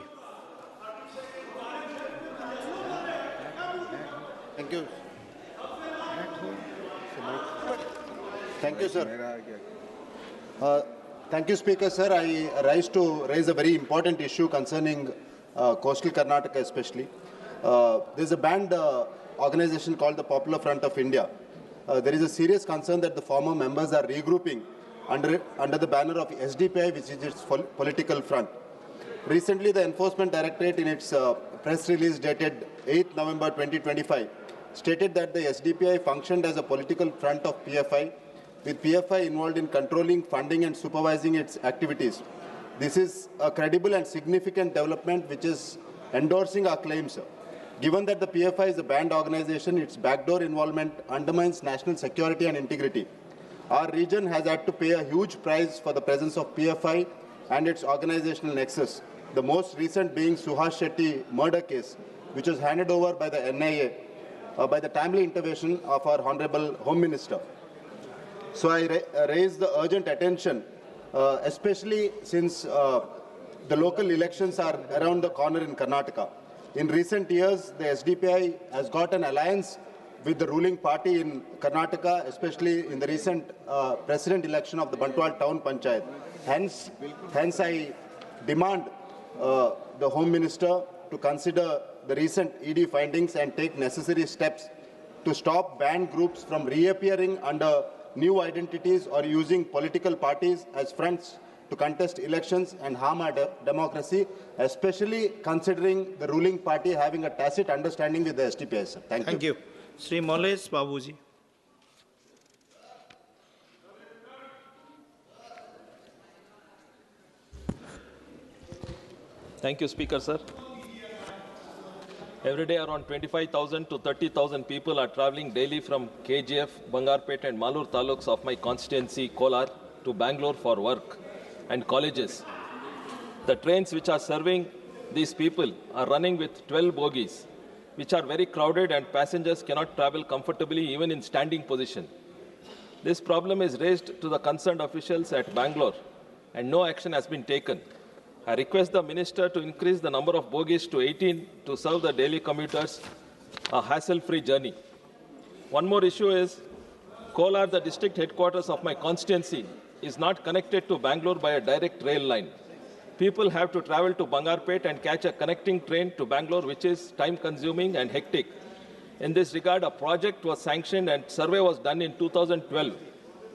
Thank you. Thank you, sir. Thank you, Speaker, sir. I rise to raise a very important issue concerning coastal Karnataka especially. There's a banned organization called the Popular Front of India. There is a serious concern that the former members are regrouping under the banner of SDPI, which is its political front. Recently, the Enforcement Directorate, in its press release dated 8 November 2025, stated that the SDPI functioned as a political front of PFI, with PFI involved in controlling, funding, and supervising its activities. This is a credible and significant development which is endorsing our claims. Given that the PFI is a banned organization, its backdoor involvement undermines national security and integrity. Our region has had to pay a huge price for the presence of PFI and its organizational nexus, the most recent being Suhas Shetty murder case, which was handed over by the NIA by the timely intervention of our Honorable Home Minister. So I raise the urgent attention, especially since the local elections are around the corner in Karnataka. In recent years, the SDPI has got an alliance with the ruling party in Karnataka, especially in the recent president election of the Bantwal Town Panchayat. Hence I demand the Home Minister to consider the recent ED findings and take necessary steps to stop banned groups from reappearing under new identities or using political parties as fronts to contest elections and harm our democracy, especially considering the ruling party having a tacit understanding with the SDPI. Sir. Thank you. Sri Moles Babuji. Thank you, Speaker, sir. Every day around 25,000 to 30,000 people are traveling daily from KGF, Bangarpet and Malur taluks of my constituency, Kolar, to Bangalore for work and colleges. The trains which are serving these people are running with 12 bogies, which are very crowded and passengers cannot travel comfortably even in standing position. This problem is raised to the concerned officials at Bangalore and no action has been taken. I request the Minister to increase the number of bogies to 18 to serve the daily commuters a hassle-free journey. One more issue is, Kolar, the district headquarters of my constituency, is not connected to Bangalore by a direct rail line. People have to travel to Bangarpet and catch a connecting train to Bangalore, which is time-consuming and hectic. In this regard, a project was sanctioned and survey was done in 2012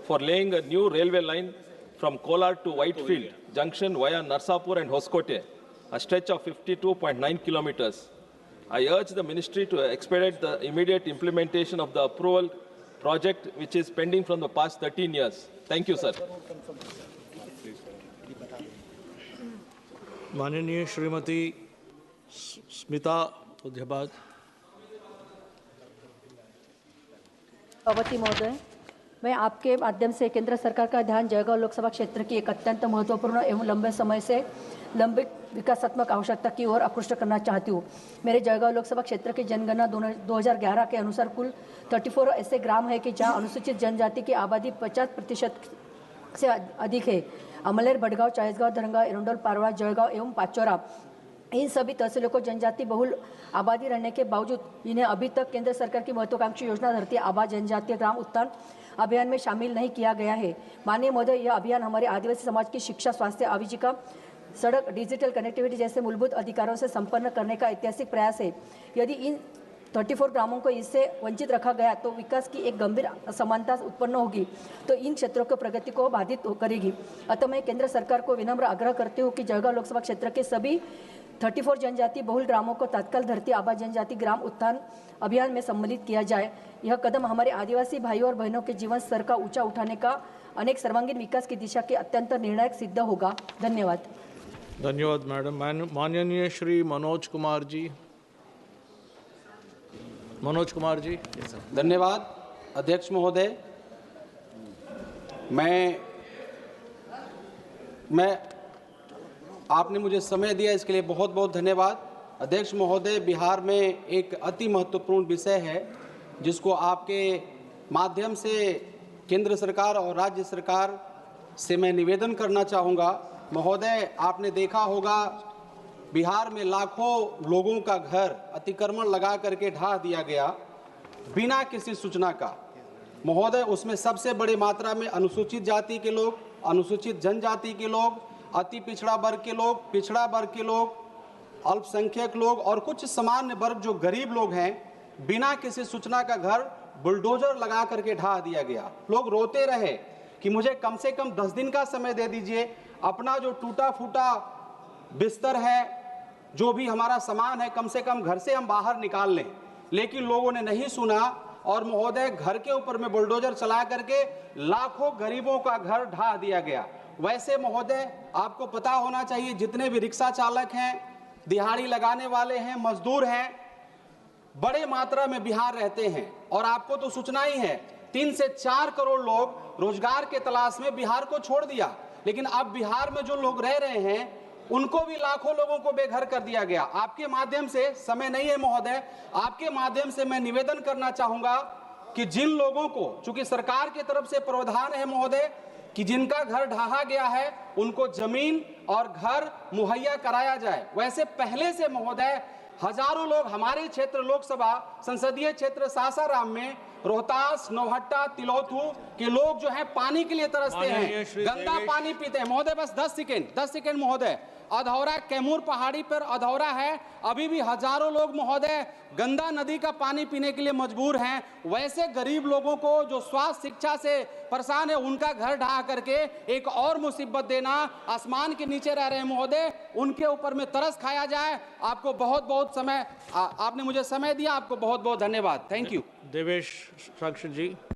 for laying a new railway line from Kolar to Whitefield Junction via Narsapur and Hoskote, a stretch of 52.9 kilometers. I urge the Ministry to expedite the immediate implementation of the approval project, which is pending from the past 13 years. Thank you, sir. माननीय श्रीमती स्मिता उध्यबाद। सभापति महोदय, मैं आपके माध्यम से केंद्र सरकार का ध्यान जयगांव लोकसभा क्षेत्र की एक अत्यंत महत्वपूर्ण एवं लंबे समय से लंबित विकासात्मक आवश्यकता की ओर आकृष्ट करना चाहती हूँ। मेरे जयगांव लोकसभा क्षेत्र की जनगणना 2011 के अनुसार कुल 34 ऐसे ग्राम है कि जहाँ अनुसूचित जनजाति की आबादी 50% से अधिक है। अमलेर, भटगांव, चाळीसगांव, धरंगा, एरंडोल, पारवा, जयगांव एवं पाचोरा, इन सभी तहसीलों को जनजाति बहुल आबादी रहने के बावजूद इन्हें अभी तक केंद्र सरकार की महत्वाकांक्षी योजना धरती आबा जनजातीय ग्राम उत्थान अभियान में शामिल नहीं किया गया है। माननीय महोदय, यह अभियान हमारे आदिवासी समाज की शिक्षा, स्वास्थ्य, आजीविका, सड़क, डिजिटल कनेक्टिविटी जैसे मूलभूत अधिकारों से संपन्न करने का ऐतिहासिक प्रयास है। यदि इन 34 ग्रामों को इससे वंचित रखा गया तो विकास की एक गंभीर असमानता उत्पन्न होगी, तो इन क्षेत्रों की प्रगति को बाधित करेगी। अतः मैं केंद्र सरकार को विनम्र आग्रह करती हूँ कि जयगांव लोकसभा क्षेत्र के सभी 34 जनजाति बहुल ग्रामों को तत्काल धरती आबा जनजाति ग्राम उत्थान अभियान में सम्मिलित किया जाए। यह कदम हमारे आदिवासी भाइयों और बहनों के जीवन स्तर का ऊंचा उठाने का अनेक सर्वांगीण विकास की दिशा के अत्यंत निर्णायक सिद्ध होगा। धन्यवाद। धन्यवाद मैडम। माननीय श्री मनोज कुमार जी। मनोज कुमार जी। धन्यवाद अध्यक्ष महोदय। मैं आपने मुझे समय दिया, इसके लिए बहुत बहुत धन्यवाद। अध्यक्ष महोदय, बिहार में एक अति महत्वपूर्ण विषय है जिसको आपके माध्यम से केंद्र सरकार और राज्य सरकार से मैं निवेदन करना चाहूँगा। महोदय, आपने देखा होगा बिहार में लाखों लोगों का घर अतिक्रमण लगा करके ढा दिया गया बिना किसी सूचना का। महोदय, उसमें सबसे बड़ी मात्रा में अनुसूचित जाति के लोग, अनुसूचित जनजाति के लोग, अति पिछड़ा वर्ग के लोग, पिछड़ा वर्ग के लोग, अल्पसंख्यक लोग और कुछ सामान्य वर्ग जो गरीब लोग हैं, बिना किसी सूचना का घर बुलडोजर लगा करके ढा दिया गया। लोग रोते रहे कि मुझे कम से कम 10 दिन का समय दे दीजिए, अपना जो टूटा फूटा बिस्तर है, जो भी हमारा सामान है, कम से कम घर से हम बाहर निकाल लें। लेकिन लोगों ने नहीं सुना और महोदय घर के ऊपर में बुलडोजर चला करके लाखों गरीबों का घर ढा दिया गया। वैसे महोदय आपको पता होना चाहिए, जितने भी रिक्शा चालक हैं, दिहाड़ी लगाने वाले हैं, मजदूर हैं, बड़े मात्रा में बिहार रहते हैं। और आपको तो सूचना ही है, 3 से 4 करोड़ लोग रोजगार के तलाश में बिहार को छोड़ दिया। लेकिन अब बिहार में जो लोग रह रहे हैं उनको भी लाखों लोगों को बेघर कर दिया गया। आपके माध्यम से, समय नहीं है महोदय, आपके माध्यम से मैं निवेदन करना चाहूंगा कि जिन लोगों को, चूंकि सरकार की तरफ से प्रावधान है महोदय कि जिनका घर ढहा गया है उनको जमीन और घर मुहैया कराया जाए। वैसे पहले से महोदय हजारों लोग हमारे क्षेत्र लोकसभा संसदीय क्षेत्र सासाराम में, रोहतास, नौहट्टा, तिलौथू के लोग जो हैं पानी के लिए तरसते हैं, गंदा पानी पीते हैं। महोदय बस 10 सेकेंड महोदय। अधौरा, कैमूर पहाड़ी पर अधौरा है, अभी भी हजारों लोग महोदय गंदा नदी का पानी पीने के लिए मजबूर हैं। वैसे गरीब लोगों को जो स्वास्थ्य शिक्षा से परेशान है, उनका घर ढहा करके एक और मुसीबत देना, आसमान के नीचे रह रहे हैं महोदय, उनके ऊपर में तरस खाया जाए। आपको बहुत बहुत समय, आपने मुझे समय दिया, आपको बहुत बहुत धन्यवाद। Thank you. Devesh Sakshi ji.